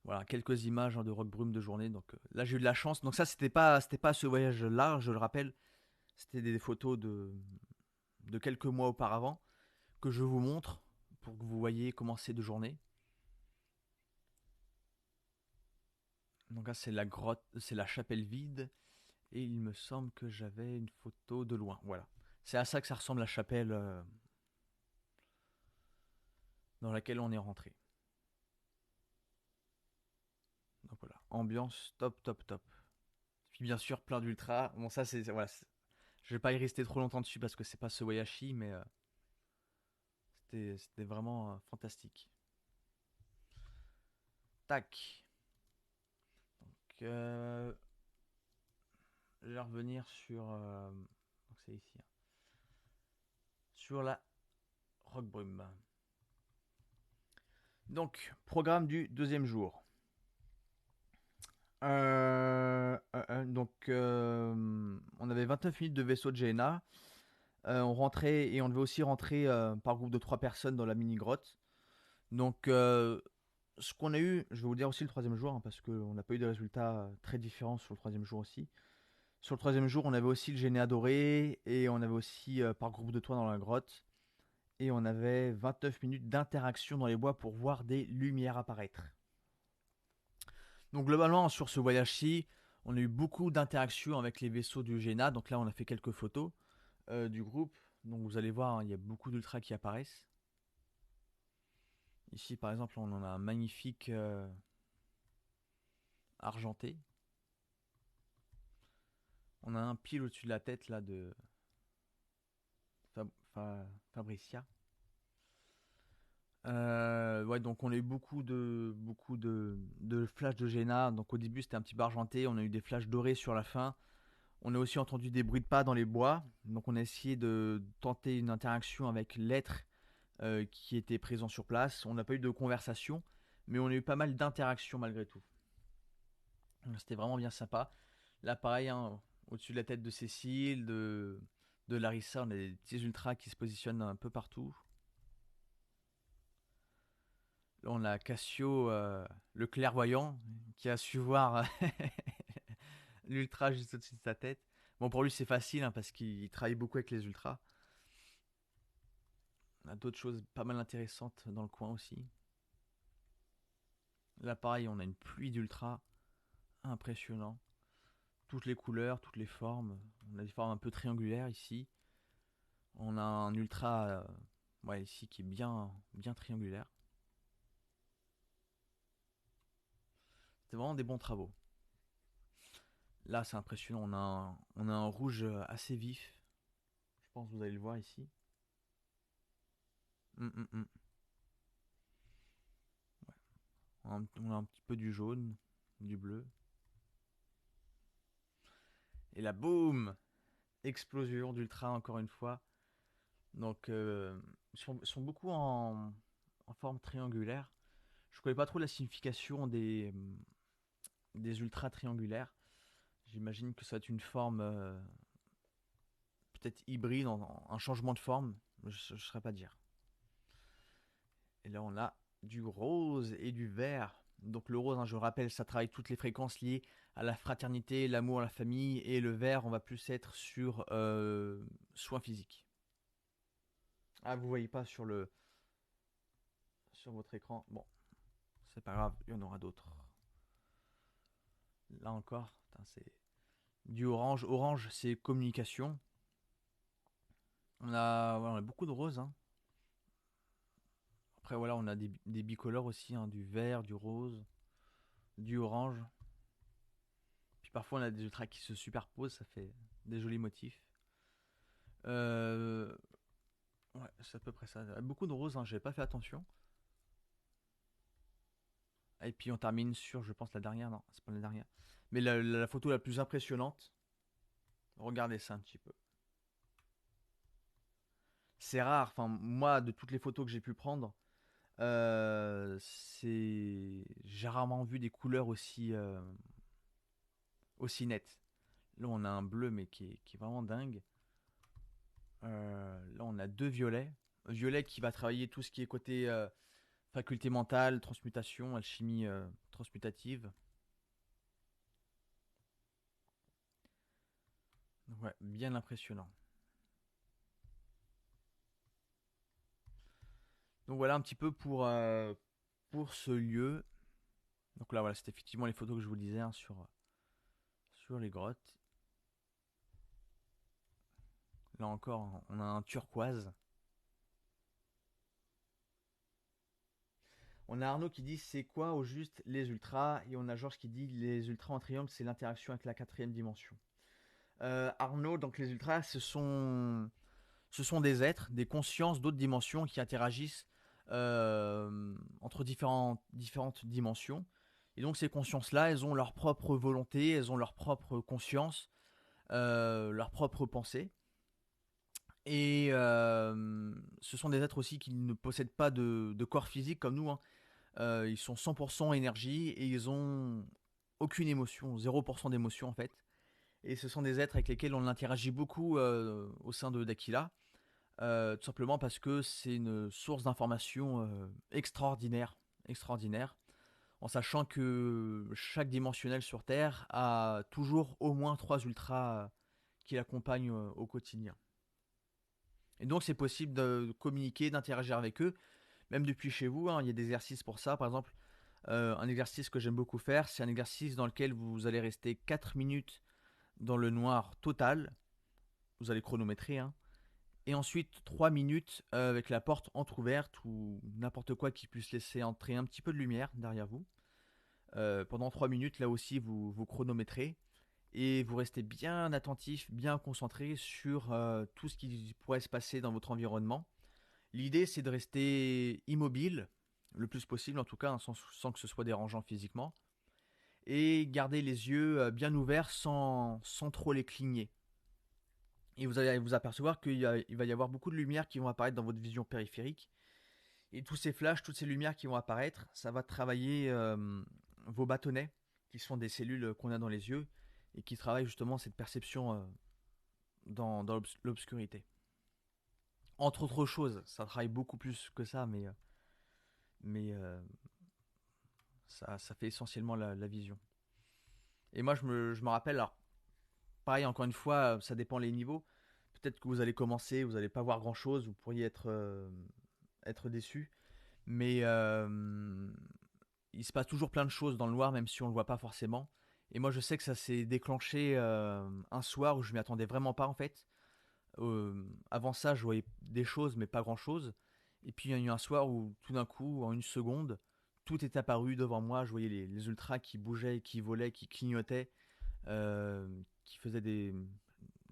Voilà, quelques images, hein, de Rock Brume de journée. Donc là, j'ai eu de la chance. Donc ça, c'était pas ce voyage-là, je le rappelle. C'était des photos de quelques mois auparavant que je vous montre pour que vous voyez comment c'est de journée. Donc là, c'est la grotte, c'est la chapelle vide. Et il me semble que j'avais une photo de loin. Voilà. C'est à ça que ça ressemble la chapelle dans laquelle on est rentré. Donc voilà, ambiance top, top, top. Puis bien sûr, plein d'ultra. Bon, ça, voilà. Je vais pas y rester trop longtemps dessus parce que c'est pas ce Wayashi, mais c'était vraiment fantastique. Tac. Donc, je vais revenir sur. Donc, c'est ici, hein. Sur la Roquebrune. Donc, programme du deuxième jour. Donc, on avait 29 minutes de vaisseau de GNA. On rentrait et on devait aussi rentrer par groupe de 3 personnes dans la mini-grotte. Donc, ce qu'on a eu, je vais vous dire aussi le troisième jour, hein, parce qu'on n'a pas eu de résultats très différents sur le troisième jour aussi. Sur le troisième jour, on avait aussi le génie adoré et on avait aussi par groupe de 3 dans la grotte. Et on avait 29 minutes d'interaction dans les bois pour voir des lumières apparaître. Donc globalement, sur ce voyage-ci, on a eu beaucoup d'interactions avec les vaisseaux du Géna. Donc là, on a fait quelques photos du groupe. Donc vous allez voir, hein, il y a beaucoup d'ultras qui apparaissent. Ici, par exemple, on en a un magnifique argenté. On a un pile au-dessus de la tête là de Fabricia. Ouais, donc on a eu beaucoup de flashs de Géna. Donc au début c'était un petit peu argenté, on a eu des flashs dorés sur la fin. On a aussi entendu des bruits de pas dans les bois. Donc on a essayé de tenter une interaction avec l'être qui était présent sur place. On n'a pas eu de conversation, mais on a eu pas mal d'interactions malgré tout. Donc, c'était vraiment bien sympa. Là pareil, hein, au-dessus de la tête de Cécile, de Larissa, on a des petits ultras qui se positionnent un peu partout. Là, on a Cassio, le clairvoyant, qui a su voir l'ultra juste au-dessus de sa tête. Bon, pour lui, c'est facile hein, parce qu'il travaille beaucoup avec les ultras. On a d'autres choses pas mal intéressantes dans le coin aussi. Là, pareil, on a une pluie d'ultras impressionnant. Toutes les couleurs, toutes les formes. On a des formes un peu triangulaires ici. On a un ultra ouais, ici qui est bien triangulaire. C'est vraiment des bons travaux. Là, c'est impressionnant. On a un rouge assez vif. Je pense que vous allez le voir ici. Hum, hum, hum. On a un petit peu du jaune, du bleu. Et là, boum, explosion d'ultra encore une fois. Donc, ils sont beaucoup en forme triangulaire. Je ne connais pas trop la signification des ultras triangulaires. J'imagine que ça va être une forme peut-être hybride, un changement de forme. Je ne saurais pas dire. Et là, on a du rose et du vert. Donc le rose, hein, je rappelle, ça travaille toutes les fréquences liées à la fraternité, l'amour, la famille. Et le vert, on va plus être sur soins physiques. Ah, vous voyez pas sur votre écran. Bon, c'est pas grave, il y en aura d'autres. Là encore, c'est du orange. Orange, c'est communication. On a beaucoup de roses. Hein. Après, voilà, on a des bicolores aussi, hein, du vert, du rose, du orange. Puis parfois, on a des ultras qui se superposent, ça fait des jolis motifs. Euh, ouais, c'est à peu près ça. Beaucoup de roses, hein, j'avais pas fait attention. Et puis on termine sur, je pense, la dernière. Non, c'est pas la dernière. Mais la photo la plus impressionnante, regardez ça un petit peu. C'est rare, enfin, moi, de toutes les photos que j'ai pu prendre, j'ai rarement vu des couleurs aussi nettes. Là, on a un bleu, mais qui est vraiment dingue. Là, on a deux violets. Violet qui va travailler tout ce qui est côté faculté mentale, transmutation, alchimie transmutative. Ouais, bien impressionnant. Donc voilà un petit peu pour ce lieu. Donc là, voilà, c'était effectivement les photos que je vous disais hein, sur les grottes. Là encore, on a un turquoise. On a Arnaud qui dit c'est quoi au juste les ultras et on a Georges qui dit les ultras en triangle c'est l'interaction avec la quatrième dimension. Arnaud, donc les ultras ce sont des êtres, des consciences d'autres dimensions qui interagissent entre différentes dimensions. Et donc ces consciences-là, elles ont leur propre volonté, elles ont leur propre conscience, leur propre pensée. Et ce sont des êtres aussi qui ne possèdent pas de corps physique comme nous. Hein. Ils sont 100% énergie et ils ont aucune émotion, 0% d'émotion en fait. Et ce sont des êtres avec lesquels on interagit beaucoup au sein de d'Aquila, tout simplement parce que c'est une source d'information extraordinaire, extraordinaire, en sachant que chaque dimensionnel sur Terre a toujours au moins 3 ultras qui l'accompagnent au quotidien. Et donc c'est possible de communiquer, d'interagir avec eux, même depuis chez vous, hein. Il y a des exercices pour ça. Par exemple, un exercice que j'aime beaucoup faire, c'est un exercice dans lequel vous allez rester 4 minutes dans le noir total. Vous allez chronométrer, hein. Et ensuite 3 minutes avec la porte entrouverte ou n'importe quoi qui puisse laisser entrer un petit peu de lumière derrière vous. Pendant 3 minutes, là aussi, vous chronométrez et vous restez bien attentif, bien concentré sur tout ce qui pourrait se passer dans votre environnement. L'idée, c'est de rester immobile, le plus possible en tout cas, hein, sans que ce soit dérangeant physiquement, et garder les yeux bien ouverts sans trop les cligner. Et vous allez vous apercevoir qu'il va y avoir beaucoup de lumières qui vont apparaître dans votre vision périphérique. Et tous ces flashs, toutes ces lumières qui vont apparaître, ça va travailler vos bâtonnets, qui sont des cellules qu'on a dans les yeux, et qui travaillent justement cette perception dans l'obscurité. Entre autres choses, ça travaille beaucoup plus que ça, mais ça fait essentiellement la vision. Et moi, je me rappelle, alors pareil, encore une fois, ça dépend les niveaux. Peut-être que vous allez commencer, vous n'allez pas voir grand-chose, vous pourriez être déçu. Mais il se passe toujours plein de choses dans le noir, même si on ne le voit pas forcément. Et moi, je sais que ça s'est déclenché un soir où je m'y attendais vraiment pas en fait. Avant ça, je voyais des choses, mais pas grand-chose. Et puis il y a eu un soir où tout d'un coup, en une seconde, tout est apparu devant moi. Je voyais les ultras qui bougeaient, qui volaient, qui clignotaient, euh, qui faisaient des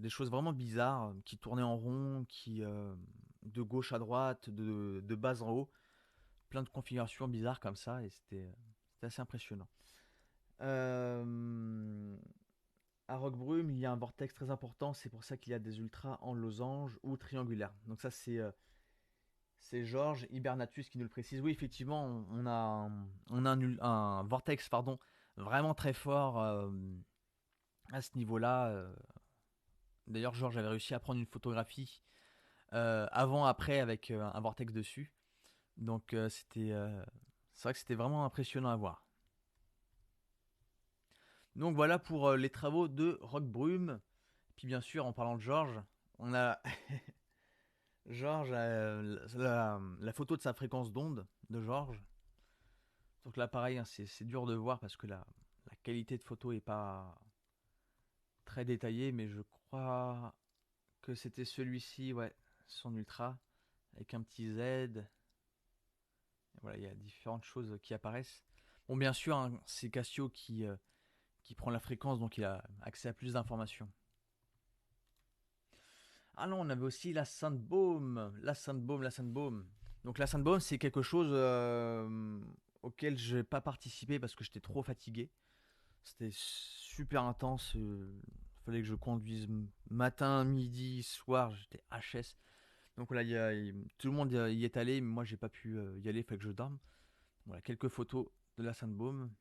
choses vraiment bizarres, qui tournaient en rond, qui de gauche à droite, de bas en haut, plein de configurations bizarres comme ça, et c'était assez impressionnant. Euh, à Roquebrune, il y a un vortex très important, c'est pour ça qu'il y a des ultras en losange ou triangulaire. Donc ça, c'est Georges Hibernatus qui nous le précise. Oui, effectivement, on a un vortex pardon, vraiment très fort à ce niveau-là. D'ailleurs, Georges avait réussi à prendre une photographie avant-après avec un vortex dessus. Donc c'est vrai que c'était vraiment impressionnant à voir. Donc voilà pour les travaux de Roquebrune. Puis bien sûr, en parlant de Georges, on a Georges, la photo de sa fréquence d'onde de Georges. Donc là, pareil, hein, c'est dur de voir parce que la qualité de photo est pas très détaillée, mais je crois que c'était celui-ci, ouais, son ultra, avec un petit Z. Et voilà, il y a différentes choses qui apparaissent. Bon, bien sûr, hein, c'est Cassio qui prend la fréquence, donc il a accès à plus d'informations. Ah non, on avait aussi la Sainte-Baume. La Sainte-Baume, la Sainte-Baume. Donc la Sainte-Baume, c'est quelque chose auquel je n'ai pas participé parce que j'étais trop fatigué. C'était super intense. Il fallait que je conduise matin, midi, soir. J'étais HS. Donc voilà, tout le monde y est allé, mais moi j'ai pas pu y aller, il fallait que je dorme. Voilà, quelques photos de la Sainte-Baume.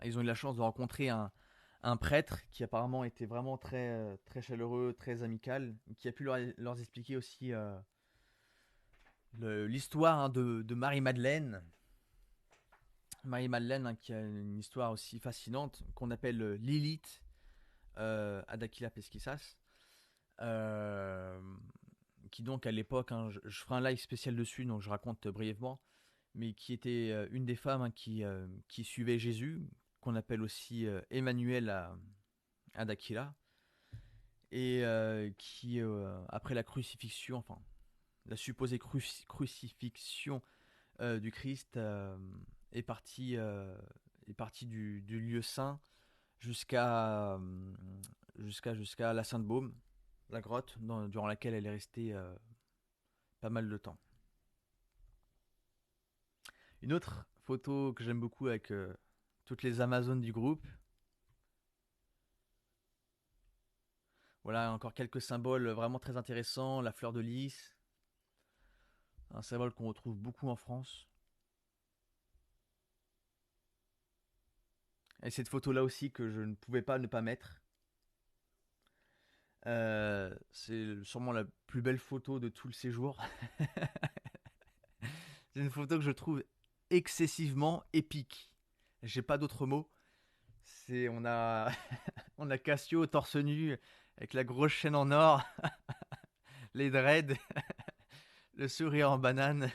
Ils ont eu la chance de rencontrer un prêtre qui apparemment était vraiment très, très chaleureux, très amical, qui a pu leur expliquer aussi l'histoire hein, de Marie-Madeleine. Marie-Madeleine hein, qui a une histoire aussi fascinante qu'on appelle Lilith Adakila Pesquisas. Euh, qui donc à l'époque, hein, je ferai un live spécial dessus, donc je raconte brièvement, mais qui était une des femmes hein, qui suivait Jésus, qu'on appelle aussi Emmanuel à Dakila, et qui, après la crucifixion, enfin, la supposée crucifixion du Christ, est parti du lieu saint jusqu'à jusqu'à la Sainte-Baume, la grotte durant laquelle elle est restée pas mal de temps. Une autre photo que j'aime beaucoup avec toutes les Amazones du groupe. Voilà, encore quelques symboles vraiment très intéressants. La fleur de lys, un symbole qu'on retrouve beaucoup en France. Et cette photo-là aussi que je ne pouvais pas ne pas mettre. C'est sûrement la plus belle photo de tout le séjour. C'est une photo que je trouve excessivement épique. J'ai pas d'autre mot. C'est on a on a Cassio torse nu avec la grosse chaîne en or, les dreads, le sourire en banane.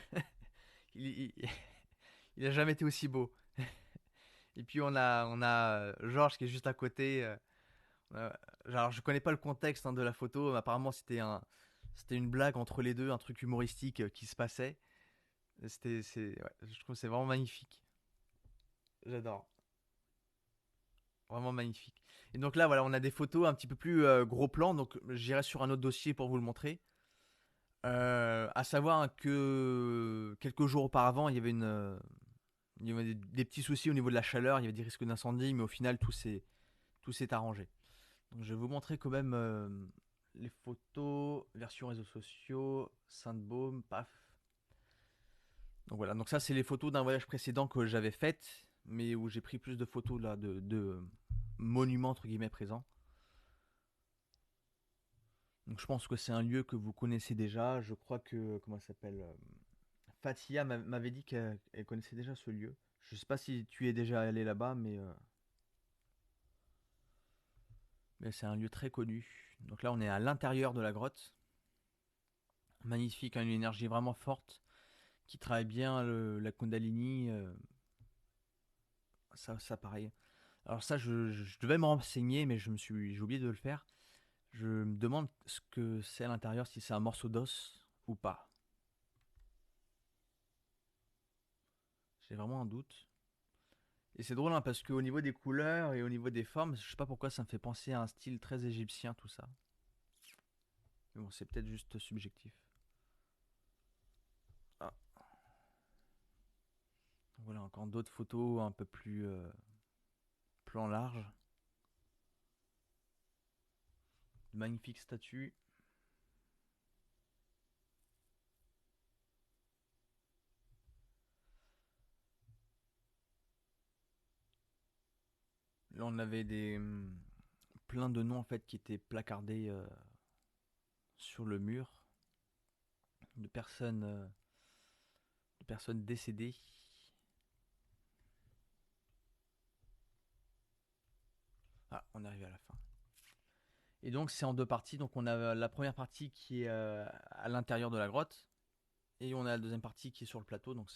Il, il, il a jamais été aussi beau. Et puis on a Georges qui est juste à côté. Alors je connais pas le contexte hein, de la photo, mais apparemment c'était une blague entre les deux, un truc humoristique qui se passait. Ouais, je trouve que c'est vraiment magnifique. J'adore, vraiment magnifique. Et donc là voilà, on a des photos un petit peu plus gros plan, donc j'irai sur un autre dossier pour vous le montrer. À savoir que quelques jours auparavant, il y avait des petits soucis au niveau de la chaleur, il y avait des risques d'incendie, mais au final tout s'est arrangé. Donc je vais vous montrer quand même les photos, version réseaux sociaux, Sainte-Baume, paf. Donc voilà, donc ça c'est les photos d'un voyage précédent que j'avais fait, mais où j'ai pris plus de photos là de monuments entre guillemets présents. Donc je pense que c'est un lieu que vous connaissez déjà. Je crois que comment ça s'appelle Fatia m'avait dit qu'elle connaissait déjà ce lieu. Je sais pas si tu es déjà allé là-bas, mais c'est un lieu très connu. Donc là on est à l'intérieur de la grotte. Magnifique, hein, une énergie vraiment forte qui travaille bien la Kundalini. Ça pareil. Alors ça, je devais me renseigner, mais j'ai oublié de le faire. Je me demande ce que c'est à l'intérieur, si c'est un morceau d'os ou pas. J'ai vraiment un doute. Et c'est drôle hein, parce qu'au niveau des couleurs et au niveau des formes, je sais pas pourquoi ça me fait penser à un style très égyptien tout ça. Mais bon, c'est peut-être juste subjectif. Ah, voilà, encore d'autres photos un peu plus plan large. De magnifiques statues. Là, on avait plein de noms en fait qui étaient placardés sur le mur de personnes décédées. Ah, on est arrivé à la fin. Et donc c'est en deux parties. Donc on a la première partie qui est à l'intérieur de la grotte et on a la deuxième partie qui est sur le plateau. Donc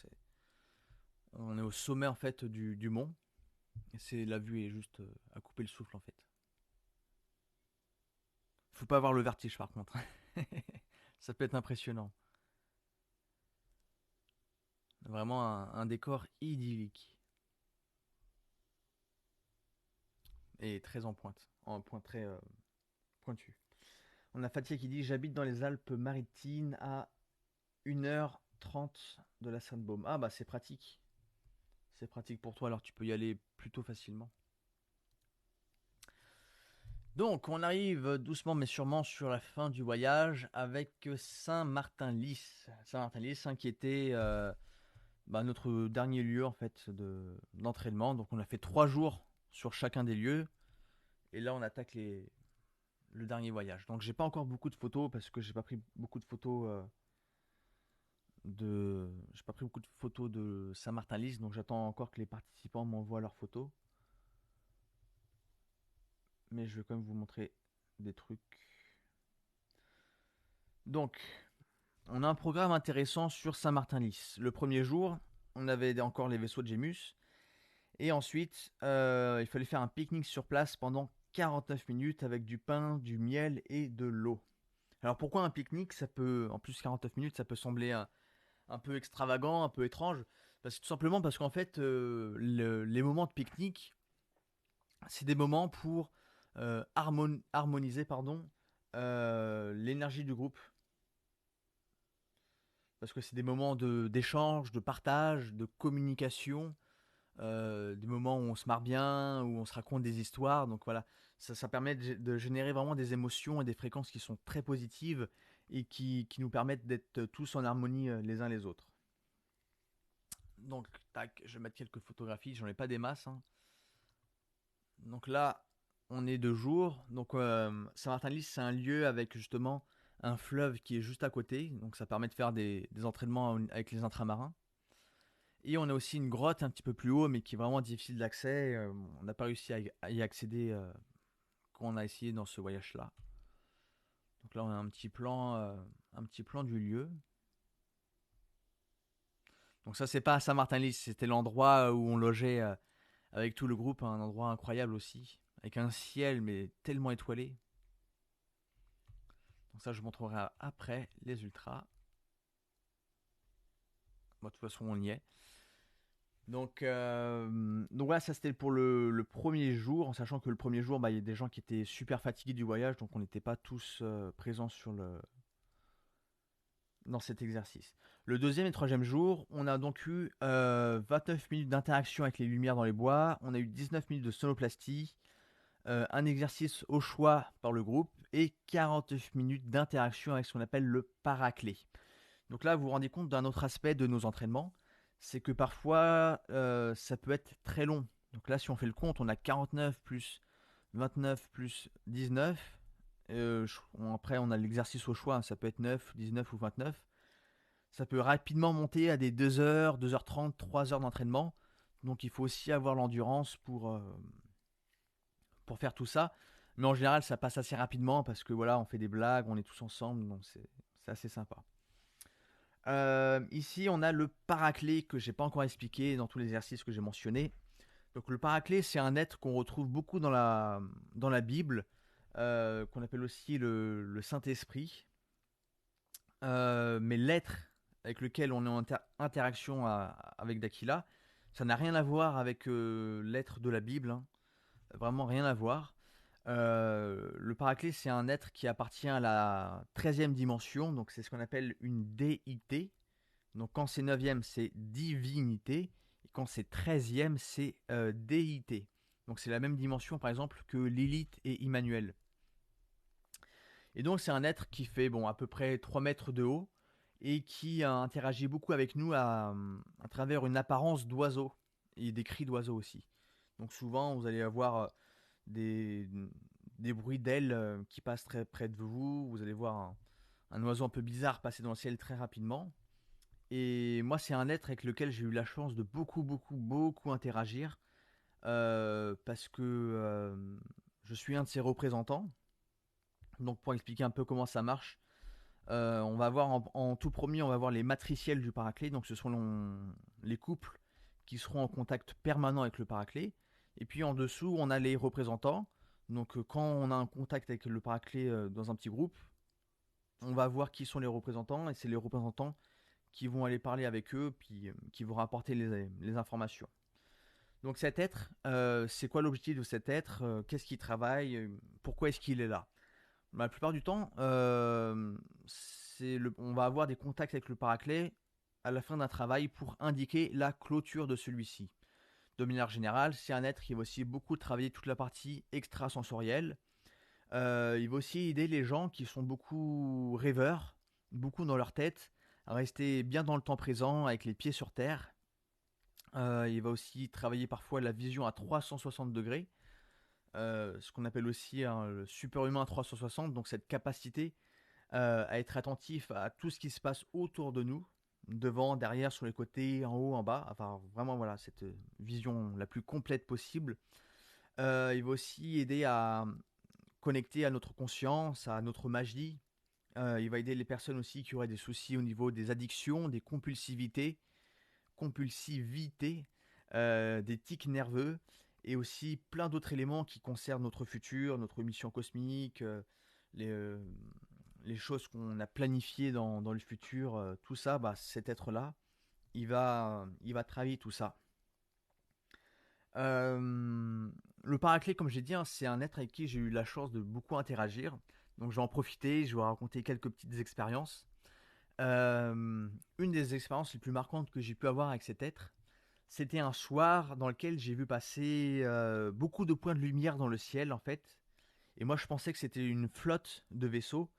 on est au sommet en fait du mont. Et c'est la vue est juste à couper le souffle en fait. Faut pas avoir le vertige par contre. Ça peut être impressionnant. Vraiment un décor idyllique et très en point très pointu. On a Fatia qui dit j'habite dans les Alpes-Maritimes à 1h30 de la Sainte-Baume. Ah bah c'est pratique. C'est pratique pour toi alors tu peux y aller plutôt facilement. Donc on arrive doucement mais sûrement sur la fin du voyage avec Saint-Martin-Lys. Saint-Martin-Lys hein, qui était notre dernier lieu en fait d'entraînement. Donc on a fait 3 jours sur chacun des lieux et là on attaque le dernier voyage. Donc j'ai pas encore beaucoup de photos parce que j'ai pas pris beaucoup de photos j'ai pas pris beaucoup de photos de Saint-Martin-Lys, donc j'attends encore que les participants m'envoient leurs photos. Mais je vais quand même vous montrer des trucs. Donc, on a un programme intéressant sur Saint-Martin-Lys. Le premier jour, on avait encore les vaisseaux de Gémus. Et ensuite, il fallait faire un pique-nique sur place pendant 49 minutes avec du pain, du miel et de l'eau. Alors pourquoi un pique-nique ça peut, en plus 49 minutes, ça peut sembler un peu extravagant, un peu étrange. Tout simplement parce qu'en fait, les moments de pique-nique, c'est des moments pour harmoniser pardon, l'énergie du groupe. Parce que c'est des moments d'échange, de partage, de communication, des moments où on se marre bien, où on se raconte des histoires. Donc voilà, ça permet de générer vraiment des émotions et des fréquences qui sont très positives et qui nous permettent d'être tous en harmonie les uns les autres. Donc, tac, je vais mettre quelques photographies, j'en ai pas des masses. Hein. Donc là, on est de jour. Donc Saint-Martin-de-Lys, c'est un lieu avec justement un fleuve qui est juste à côté. Donc ça permet de faire des entraînements avec les intramarins. Et on a aussi une grotte un petit peu plus haut, mais qui est vraiment difficile d'accès. On n'a pas réussi à y accéder quand on a essayé dans ce voyage-là. Donc là, on a un petit plan du lieu. Donc ça, c'est pas à Saint-Martin-Lys, c'était l'endroit où on logeait avec tout le groupe, un endroit incroyable aussi, avec un ciel mais tellement étoilé. Donc ça, je montrerai après les ultras. Bon, de toute façon, on y est. Donc voilà, ça c'était pour le premier jour, en sachant que le premier jour, bah, il y a des gens qui étaient super fatigués du voyage, donc on n'était pas tous présents dans cet exercice. Le deuxième et troisième jour, on a donc eu 29 minutes d'interaction avec les lumières dans les bois, on a eu 19 minutes de sonoplastie, un exercice au choix par le groupe et 49 minutes d'interaction avec ce qu'on appelle le paraclet. Donc là, vous vous rendez compte d'un autre aspect de nos entraînements, c'est que parfois ça peut être très long. Donc là, si on fait le compte, on a 49 plus 29 plus 19. Après, on a l'exercice au choix, ça peut être 9, 19 ou 29. Ça peut rapidement monter à des 2 heures, 2h30, 3 heures d'entraînement. Donc il faut aussi avoir l'endurance pour faire tout ça. Mais en général, ça passe assez rapidement parce que voilà, on fait des blagues, on est tous ensemble, donc c'est assez sympa. Ici, on a le paraclet que j'ai pas encore expliqué dans tous les exercices que j'ai mentionnés. Donc le paraclet, c'est un être qu'on retrouve beaucoup dans la Bible, qu'on appelle aussi le Saint-Esprit. Mais l'être avec lequel on est en interaction avec Dakila, ça n'a rien à voir avec l'être de la Bible, hein. Vraiment rien à voir. Le paraclet, c'est un être qui appartient à la 13e dimension, donc c'est ce qu'on appelle une déité. Donc quand c'est 9e, c'est divinité, et quand c'est 13e, c'est déité. Donc c'est la même dimension, par exemple, que Lilith et Immanuel. Et donc c'est un être qui fait bon, à peu près 3 mètres de haut, et qui interagit beaucoup avec nous à travers une apparence d'oiseau, et des cris d'oiseaux aussi. Donc souvent, vous allez avoir des, des bruits d'ailes qui passent très près de vous. Vous allez voir un oiseau un peu bizarre passer dans le ciel très rapidement. Et moi, c'est un être avec lequel j'ai eu la chance de beaucoup, beaucoup, beaucoup interagir parce que je suis un de ses représentants. Donc, pour expliquer un peu comment ça marche, on va voir en tout premier, on va voir les matriciels du paraclet. Donc, ce sont les couples qui seront en contact permanent avec le paraclet. Et puis en dessous, on a les représentants. Donc, quand on a un contact avec le paraclet dans un petit groupe, on va voir qui sont les représentants. Et c'est les représentants qui vont aller parler avec eux, puis qui vont rapporter les informations. Donc cet être, c'est quoi l'objectif de cet être? Qu'est-ce qu'il travaille? Pourquoi est-ce qu'il est là? La plupart du temps, on va avoir des contacts avec le paraclet à la fin d'un travail pour indiquer la clôture de celui-ci. De manière générale, c'est un être qui va aussi beaucoup travailler toute la partie extrasensorielle. Il va aussi aider les gens qui sont beaucoup rêveurs, beaucoup dans leur tête, à rester bien dans le temps présent, avec les pieds sur terre. Il va aussi travailler parfois la vision à 360 degrés, ce qu'on appelle aussi le superhumain à 360, donc cette capacité à être attentif à tout ce qui se passe autour de nous, devant, derrière, sur les côtés, en haut, en bas, enfin vraiment voilà, cette vision la plus complète possible. Il va aussi aider à connecter à notre conscience, à notre magie. Il va aider les personnes aussi qui auraient des soucis au niveau des addictions, des compulsivités, des tics nerveux et aussi plein d'autres éléments qui concernent notre futur, notre mission cosmique, les, euh, les choses qu'on a planifiées dans le futur, tout ça, bah, cet être-là, il va travailler tout ça. Le paraclet, comme j'ai dit, hein, c'est un être avec qui j'ai eu la chance de beaucoup interagir. Donc je vais en profiter, je vais raconter quelques petites expériences. Une des expériences les plus marquantes que j'ai pu avoir avec cet être, c'était un soir dans lequel j'ai vu passer beaucoup de points de lumière dans le ciel en fait. Et moi je pensais que c'était une flotte de vaisseaux.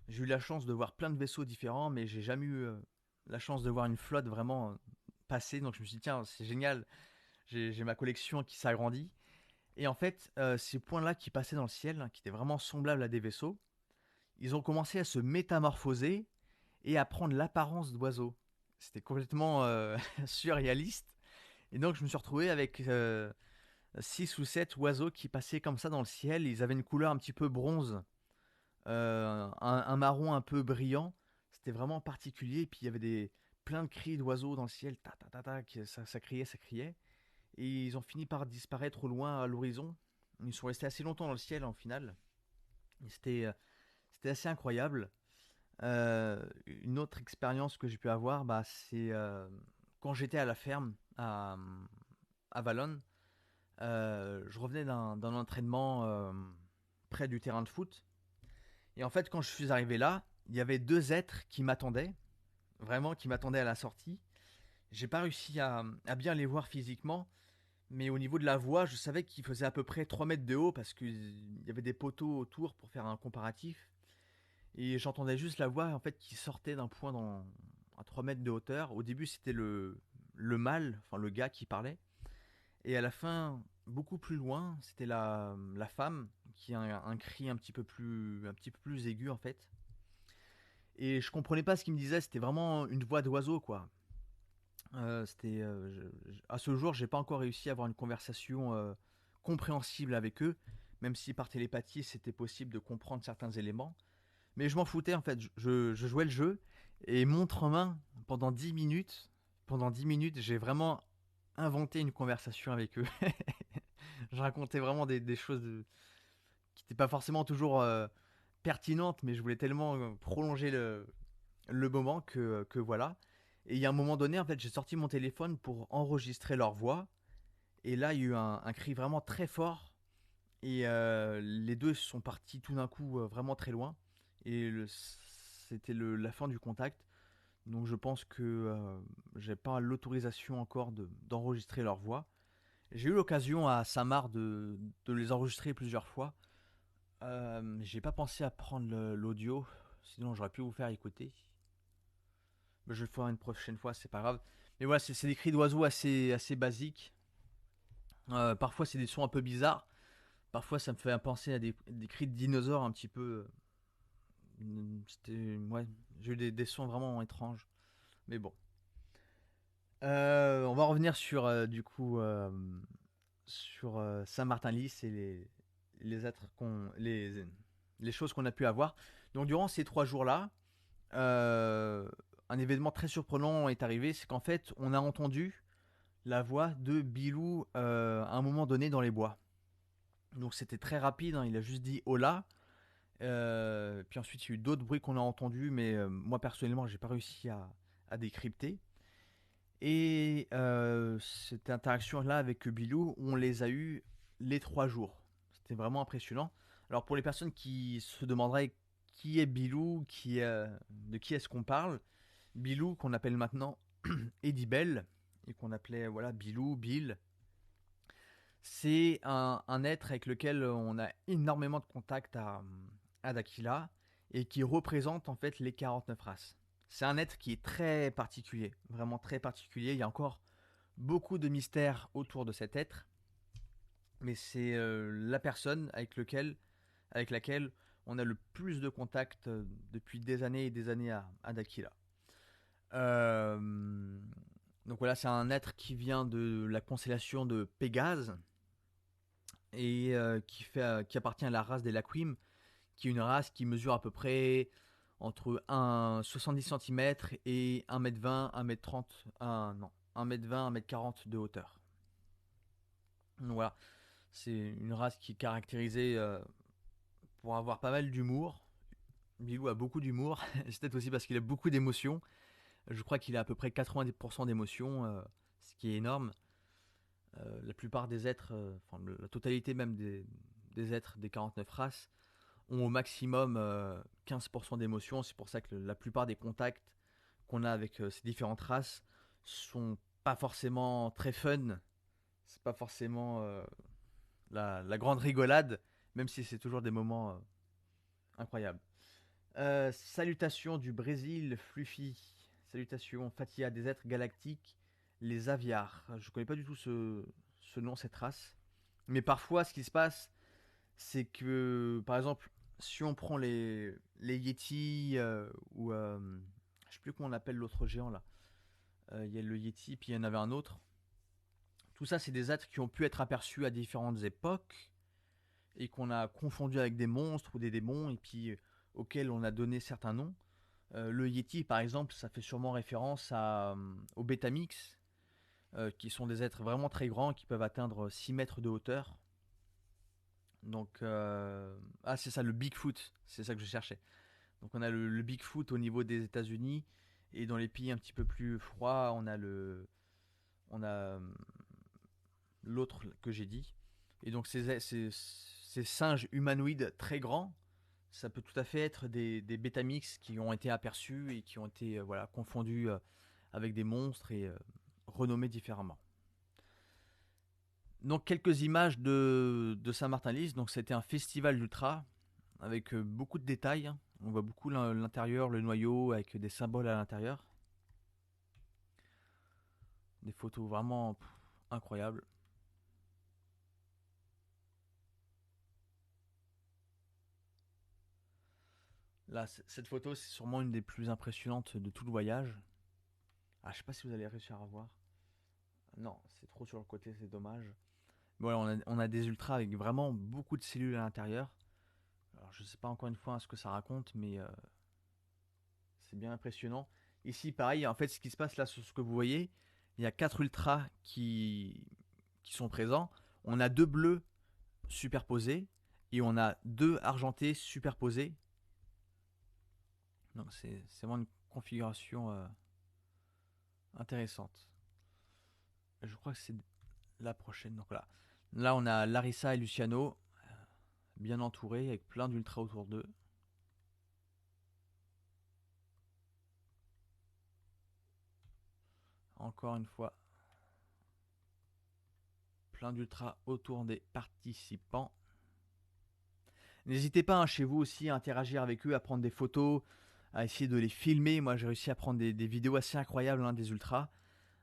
J'ai eu la chance de voir plein de vaisseaux différents, mais j'ai jamais eu la chance de voir une flotte vraiment passer. Donc je me suis dit tiens c'est génial, j'ai ma collection qui s'agrandit. Et en fait, ces points-là qui passaient dans le ciel, qui étaient vraiment semblables à des vaisseaux, ils ont commencé à se métamorphoser et à prendre l'apparence d'oiseaux. C'était complètement surréaliste. Et donc je me suis retrouvé avec 6 ou 7 oiseaux qui passaient comme ça dans le ciel. Ils avaient une couleur un petit peu bronze, un marron un peu brillant. C'était vraiment particulier. Et puis il y avait plein de cris d'oiseaux dans le ciel. Ta, ta, ta, ta, ça criait, ça criait. Et ils ont fini par disparaître au loin à l'horizon. Ils sont restés assez longtemps dans le ciel en final. C'était assez incroyable. Une autre expérience que j'ai pu avoir, bah, c'est quand j'étais à la ferme à Valonne. Je revenais d'un entraînement près du terrain de foot. Et en fait, quand je suis arrivé là, il y avait deux êtres qui m'attendaient, vraiment qui m'attendaient à la sortie. J'ai pas réussi à bien les voir physiquement, mais au niveau de la voix, je savais qu'ils faisaient à peu près 3 mètres de haut parce qu'il y avait des poteaux autour pour faire un comparatif. Et j'entendais juste la voix en fait qui sortait d'un point à 3 mètres de hauteur. Au début, c'était le mâle, enfin le gars qui parlait. Et à la fin, beaucoup plus loin, c'était la femme qui a un cri un petit peu plus aigu en fait. Et je comprenais pas ce qu'il me disait, c'était vraiment une voix d'oiseau quoi. À ce jour, j'ai pas encore réussi à avoir une conversation compréhensible avec eux, même si par télépathie c'était possible de comprendre certains éléments. Mais je m'en foutais en fait, je jouais le jeu et montre en main pendant 10 minutes. Pendant 10 minutes, j'ai vraiment inventé une conversation avec eux. Je racontais vraiment des choses qui n'étaient pas forcément toujours pertinentes, mais je voulais tellement prolonger le moment que voilà. Et il y a un moment donné, en fait, j'ai sorti mon téléphone pour enregistrer leur voix. Et là, il y a eu un cri vraiment très fort. Et les deux sont partis tout d'un coup vraiment très loin. Et c'était la fin du contact. Donc je pense que j'ai pas l'autorisation encore d'enregistrer leur voix. J'ai eu l'occasion à Samar de les enregistrer plusieurs fois. J'ai pas pensé à prendre l'audio, sinon j'aurais pu vous faire écouter. Mais je le ferai une prochaine fois, c'est pas grave. Mais voilà, c'est des cris d'oiseaux assez basiques. Parfois c'est des sons un peu bizarres. Parfois ça me fait penser à des cris de dinosaures un petit peu. Ouais, j'ai eu des sons vraiment étranges. Mais bon. On va revenir sur du coup sur Saint-Martin-Lys et les êtres les choses qu'on a pu avoir. Donc durant ces 3 jours-là, euh, un événement très surprenant est arrivé, c'est qu'en fait on a entendu la voix de Bilou à un moment donné dans les bois. Donc c'était très rapide, hein, il a juste dit hola. Puis ensuite il y a eu d'autres bruits qu'on a entendus, mais moi personnellement j'ai pas réussi à décrypter. Et cette interaction-là avec Bilou, on les a eues les 3 jours. C'était vraiment impressionnant. Alors pour les personnes qui se demanderaient qui est Bilou, de qui est-ce qu'on parle, Bilou qu'on appelle maintenant Eddie Bell et qu'on appelait voilà Bilou, Bill, c'est un être avec lequel on a énormément de contacts à Dakila et qui représente en fait les 49 races. C'est un être qui est très particulier, vraiment très particulier. Il y a encore beaucoup de mystères autour de cet être, mais c'est la personne avec laquelle on a le plus de contacts depuis des années et des années à Dakila. Euh, donc voilà, c'est un être qui vient de la constellation de Pégase et qui appartient à la race des Laquim, qui est une race qui mesure à peu près entre 70 cm et 1m20, 1m30, non, 1m20, 1m40 de hauteur. Donc voilà, c'est une race qui est caractérisée pour avoir pas mal d'humour. Bilou a beaucoup d'humour, c'est peut-être aussi parce qu'il a beaucoup d'émotions. Je crois qu'il a à peu près 90% d'émotions, ce qui est énorme. La plupart des êtres, enfin la totalité même des êtres des 49 races, ont au maximum 15% d'émotions. C'est pour ça que la plupart des contacts qu'on a avec ces différentes races sont pas forcément très fun. C'est pas forcément la grande rigolade, même si c'est toujours des moments incroyables. Salutations du Brésil, Fluffy. Salutations Fatia, des êtres galactiques, les aviars. Je connais pas du tout ce nom, cette race. Mais parfois, ce qui se passe, c'est que, par exemple, si on prend les Yeti ou je sais plus comment on appelle l'autre géant là. Il y a le Yeti, puis il y en avait un autre. Tout ça, c'est des êtres qui ont pu être aperçus à différentes époques et qu'on a confondus avec des monstres ou des démons et puis auxquels on a donné certains noms. Le Yeti, par exemple, ça fait sûrement référence aux Betamix, qui sont des êtres vraiment très grands qui peuvent atteindre 6 mètres de hauteur. Donc, ah, c'est ça, le Bigfoot, c'est ça que je cherchais. Donc, on a le Bigfoot au niveau des États-Unis, et dans les pays un petit peu plus froids, on a l'autre que j'ai dit. Et donc, ces singes humanoïdes très grands, ça peut tout à fait être des Betamix qui ont été aperçus et qui ont été voilà, confondus avec des monstres et renommés différemment. Donc quelques images de Saint-Martin-Lys. Donc c'était un festival d'ultra avec beaucoup de détails. On voit beaucoup l'intérieur, le noyau avec des symboles à l'intérieur. Des photos vraiment incroyables. Là, cette photo, c'est sûrement une des plus impressionnantes de tout le voyage. Ah, je sais pas si vous allez réussir à voir. Non, c'est trop sur le côté, c'est dommage. Voilà, on a des ultras avec vraiment beaucoup de cellules à l'intérieur. Alors, je sais pas encore une fois ce que ça raconte, mais c'est bien impressionnant. Ici, pareil, en fait, ce qui se passe là, sur ce que vous voyez, il y a 4 ultras qui sont présents. On a 2 bleus superposés et on a 2 argentés superposés. Donc, c'est vraiment une configuration intéressante. Je crois que c'est la prochaine. Donc là, on a Larissa et Luciano, bien entourés, avec plein d'ultras autour d'eux. Encore une fois, plein d'ultras autour des participants. N'hésitez pas chez vous aussi à interagir avec eux, à prendre des photos, à essayer de les filmer. Moi, j'ai réussi à prendre des vidéos assez incroyables des ultras,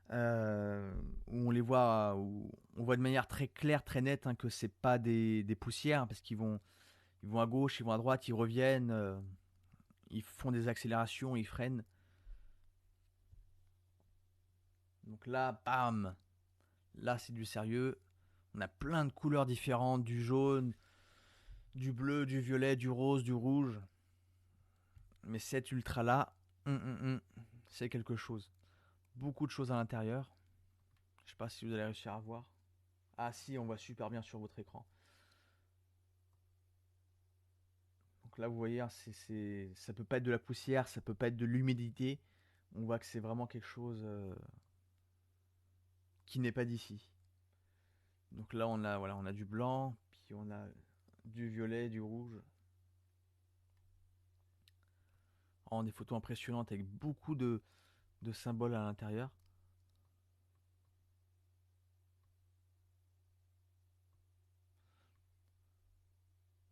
où on les voit, où on voit de manière très claire, très nette, que c'est pas des poussières, parce qu'ils vont à gauche, ils vont à droite, ils reviennent, ils font des accélérations, ils freinent. Donc là, bam, là c'est du sérieux. On a plein de couleurs différentes, du jaune, du bleu, du violet, du rose, du rouge. Mais cet ultra là, c'est quelque chose. Beaucoup de choses à l'intérieur. Je sais pas si vous allez réussir à voir. Ah si, on voit super bien sur votre écran. Donc là, vous voyez, ça peut pas être de la poussière, ça peut pas être de l'humidité. On voit que c'est vraiment quelque chose qui n'est pas d'ici. Donc là, on a du blanc, puis on a du violet, du rouge. Oh, des photos impressionnantes avec beaucoup de symboles à l'intérieur.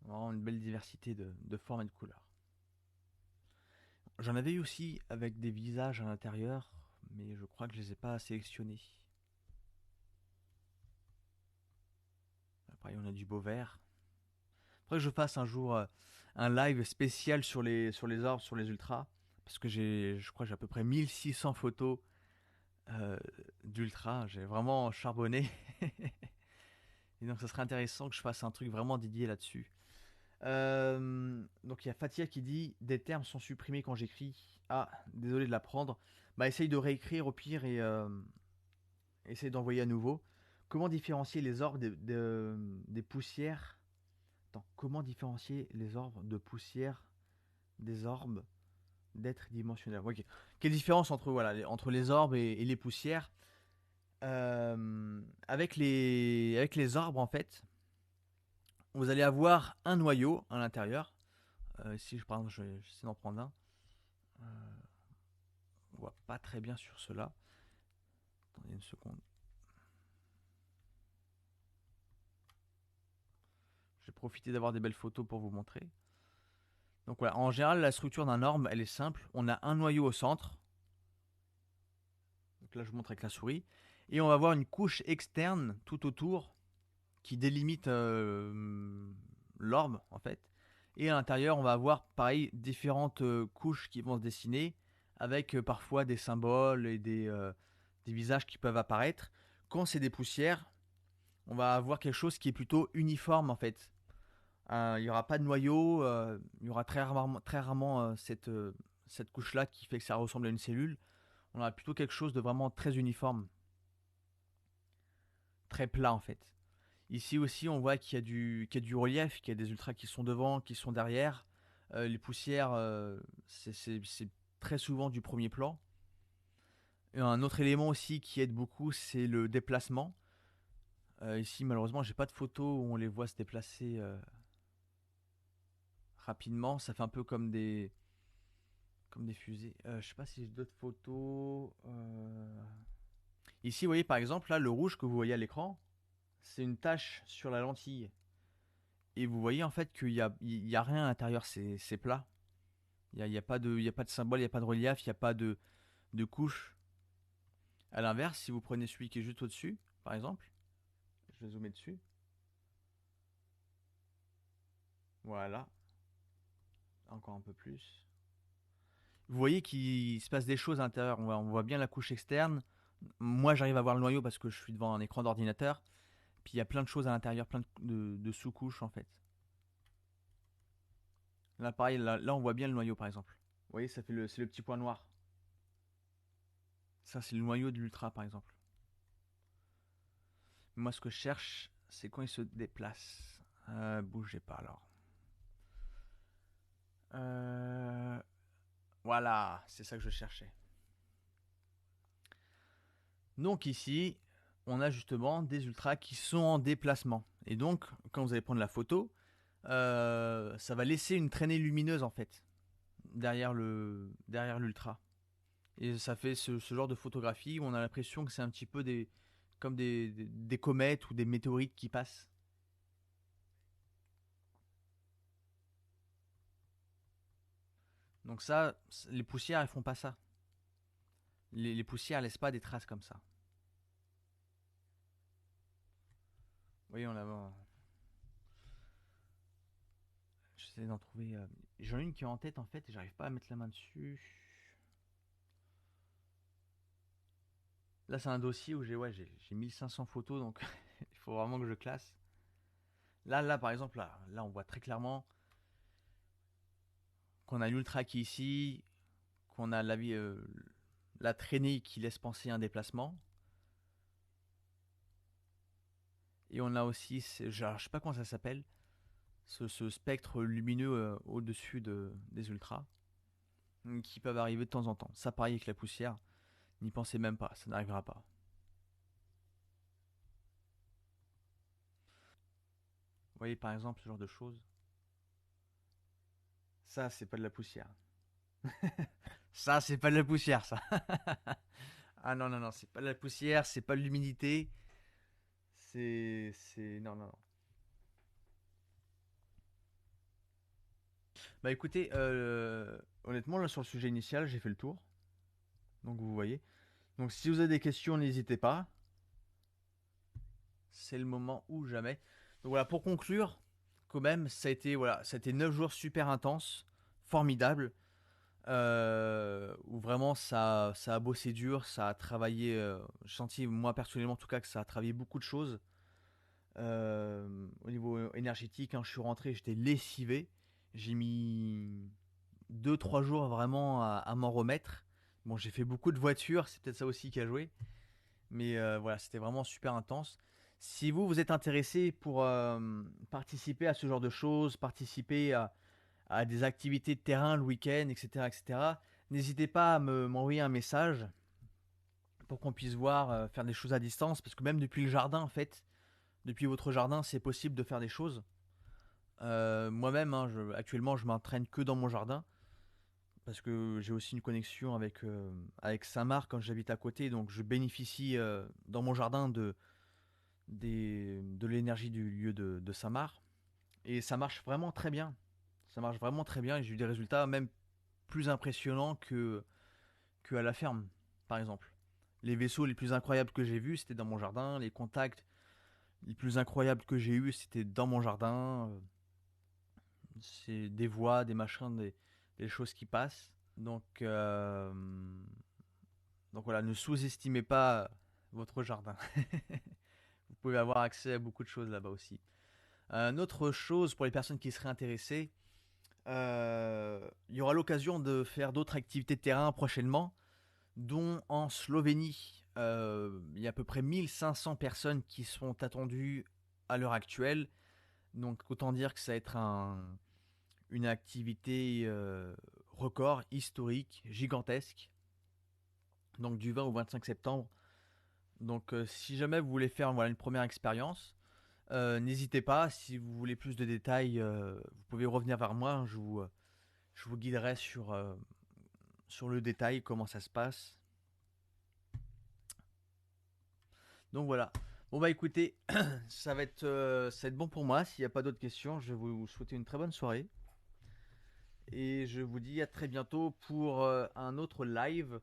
Vraiment une belle diversité de formes et de couleurs. J'en avais eu aussi avec des visages à l'intérieur, mais je crois que je les ai pas sélectionnés. Après, on a du beau vert. Après, je fasse un jour un live spécial sur les orbes, sur les ultras, parce que je crois que j'ai à peu près 1600 photos euh, d'ultras. J'ai vraiment charbonné. Et donc, ça serait intéressant que je fasse un truc vraiment dédié là-dessus. Donc il y a Fatia qui dit des termes sont supprimés quand j'écris. Ah, désolé de l'apprendre. Bah essaye de réécrire au pire et essaye d'envoyer à nouveau. Comment différencier les orbes des poussières. Attends, comment différencier les orbes de poussière des orbes d'être dimensionnels. Ok. Quelle différence entre entre les orbes et les poussières. Avec les orbes en fait, vous allez avoir un noyau à l'intérieur. Ici, par exemple, j'essaie d'en prendre un. Euh, on voit pas très bien sur cela. Attendez une seconde. J'ai profité d'avoir des belles photos pour vous montrer. Donc voilà, en général, la structure d'un orbe, elle est simple. On a un noyau au centre. Donc là, je vous montre avec la souris. Et on va avoir une couche externe tout autour qui délimite l'orbe en fait. Et à l'intérieur, on va avoir pareil différentes couches qui vont se dessiner avec parfois des symboles et des visages qui peuvent apparaître. Quand c'est des poussières, on va avoir quelque chose qui est plutôt uniforme en fait. Il n'y aura pas de noyau, il y aura très rarement cette couche-là qui fait que ça ressemble à une cellule. On aura plutôt quelque chose de vraiment très uniforme, très plat en fait. Ici aussi, on voit qu'il y a du relief, qu'il y a des ultras qui sont devant, qui sont derrière. Les poussières, c'est très souvent du premier plan. Et un autre élément aussi qui aide beaucoup, c'est le déplacement. Ici, malheureusement, j'ai pas de photos où on les voit se déplacer rapidement. Ça fait un peu comme des fusées. Je sais pas si j'ai d'autres photos. Ici, vous voyez par exemple, là, le rouge que vous voyez à l'écran, c'est une tache sur la lentille. Et vous voyez en fait qu'il y a rien à l'intérieur, c'est plat. Il y a pas de symbole, il n'y a pas de relief, il n'y a pas de couche. À l'inverse, si vous prenez celui qui est juste au-dessus, par exemple, je vais zoomer dessus. Voilà, encore un peu plus. Vous voyez qu'il se passe des choses à l'intérieur. On voit bien la couche externe. Moi, j'arrive à voir le noyau parce que je suis devant un écran d'ordinateur. Puis il y a plein de choses à l'intérieur, plein de sous-couches en fait. Là, pareil, là, on voit bien le noyau par exemple. Vous voyez, c'est le petit point noir. Ça, c'est le noyau de l'ultra par exemple. Moi, ce que je cherche, c'est quand il se déplace. Bougez pas alors. Euh, voilà, c'est ça que je cherchais. Donc ici, on a justement des ultras qui sont en déplacement. Et donc, quand vous allez prendre la photo, ça va laisser une traînée lumineuse en fait derrière l'ultra. Et ça fait ce genre de photographie où on a l'impression que c'est un petit peu comme des comètes ou des météorites qui passent. Donc ça, les poussières, elles font pas ça. Les poussières laissent pas des traces comme ça. Vous voyez, on a. J'essaie d'en trouver. J'en ai une qui est en tête en fait et j'arrive pas à mettre la main dessus. Là, c'est un dossier où j'ai 1500 photos donc il faut vraiment que je classe. Là, par exemple, là, on voit très clairement qu'on a l'ultra qui est ici, qu'on a la traînée qui laisse penser à un déplacement. Et on a aussi, genre, je sais pas comment ça s'appelle, ce spectre lumineux au-dessus des ultras, qui peuvent arriver de temps en temps. Ça, pareil avec la poussière, n'y pensez même pas, ça n'arrivera pas. Vous voyez par exemple ce genre de choses. Ça, c'est pas de la poussière. Ça, c'est pas de la poussière, ça. Ah non, non, non, c'est pas de la poussière, c'est pas de l'humidité. Non, non, non. Bah écoutez, honnêtement, là, sur le sujet initial, j'ai fait le tour. Donc vous voyez. Donc si vous avez des questions, n'hésitez pas. C'est le moment ou jamais. Donc voilà, pour conclure, quand même, ça a été 9 jours super intenses, formidables, où vraiment ça a bossé dur, ça a travaillé, j'ai senti moi personnellement en tout cas que ça a travaillé beaucoup de choses. Au niveau énergétique, hein, je suis rentré, j'étais lessivé, j'ai mis 2 3 jours vraiment à m'en remettre. Bon, j'ai fait beaucoup de voitures, c'est peut-être ça aussi qui a joué. Mais voilà, c'était vraiment super intense. Si vous êtes intéressé pour participer à ce genre de choses, participer à des activités de terrain le week-end, etc., etc., n'hésitez pas à m'envoyer un message pour qu'on puisse voir, faire des choses à distance. Parce que même depuis le jardin, en fait, depuis votre jardin, c'est possible de faire des choses. Moi-même, hein, actuellement, je m'entraîne que dans mon jardin. Parce que j'ai aussi une connexion avec Saint-Marc quand j'habite à côté. Donc je bénéficie dans mon jardin de l'énergie du lieu de Saint-Marc. Et ça marche vraiment très bien. Ça marche vraiment très bien et j'ai eu des résultats même plus impressionnants que à la ferme, par exemple. Les vaisseaux les plus incroyables que j'ai vus, c'était dans mon jardin. Les contacts, Les plus incroyables que j'ai eu, c'était dans mon jardin. C'est des voix, des machins, des choses qui passent. Donc voilà, ne sous-estimez pas votre jardin. Vous pouvez avoir accès à beaucoup de choses là-bas aussi. Une autre chose pour les personnes qui seraient intéressées, il y aura l'occasion de faire d'autres activités de terrain prochainement, dont en Slovénie. Il y a à peu près 1500 personnes qui sont attendues à l'heure actuelle. Donc autant dire que ça va être une activité record, historique, gigantesque. Donc du 20 au 25 septembre. Donc si jamais vous voulez faire voilà, une première expérience, n'hésitez pas. Si vous voulez plus de détails, vous pouvez revenir vers moi. Je vous guiderai sur le détail, comment ça se passe. Donc voilà. Bon bah écoutez, ça va être bon pour moi. S'il n'y a pas d'autres questions, je vais vous souhaiter une très bonne soirée. Et je vous dis à très bientôt pour un autre live.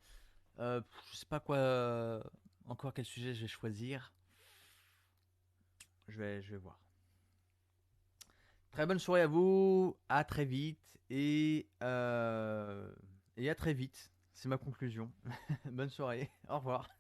Je sais pas quoi, encore quel sujet je vais choisir. Je vais voir. Très bonne soirée à vous. À très vite. Et à très vite. C'est ma conclusion. Bonne soirée. Au revoir.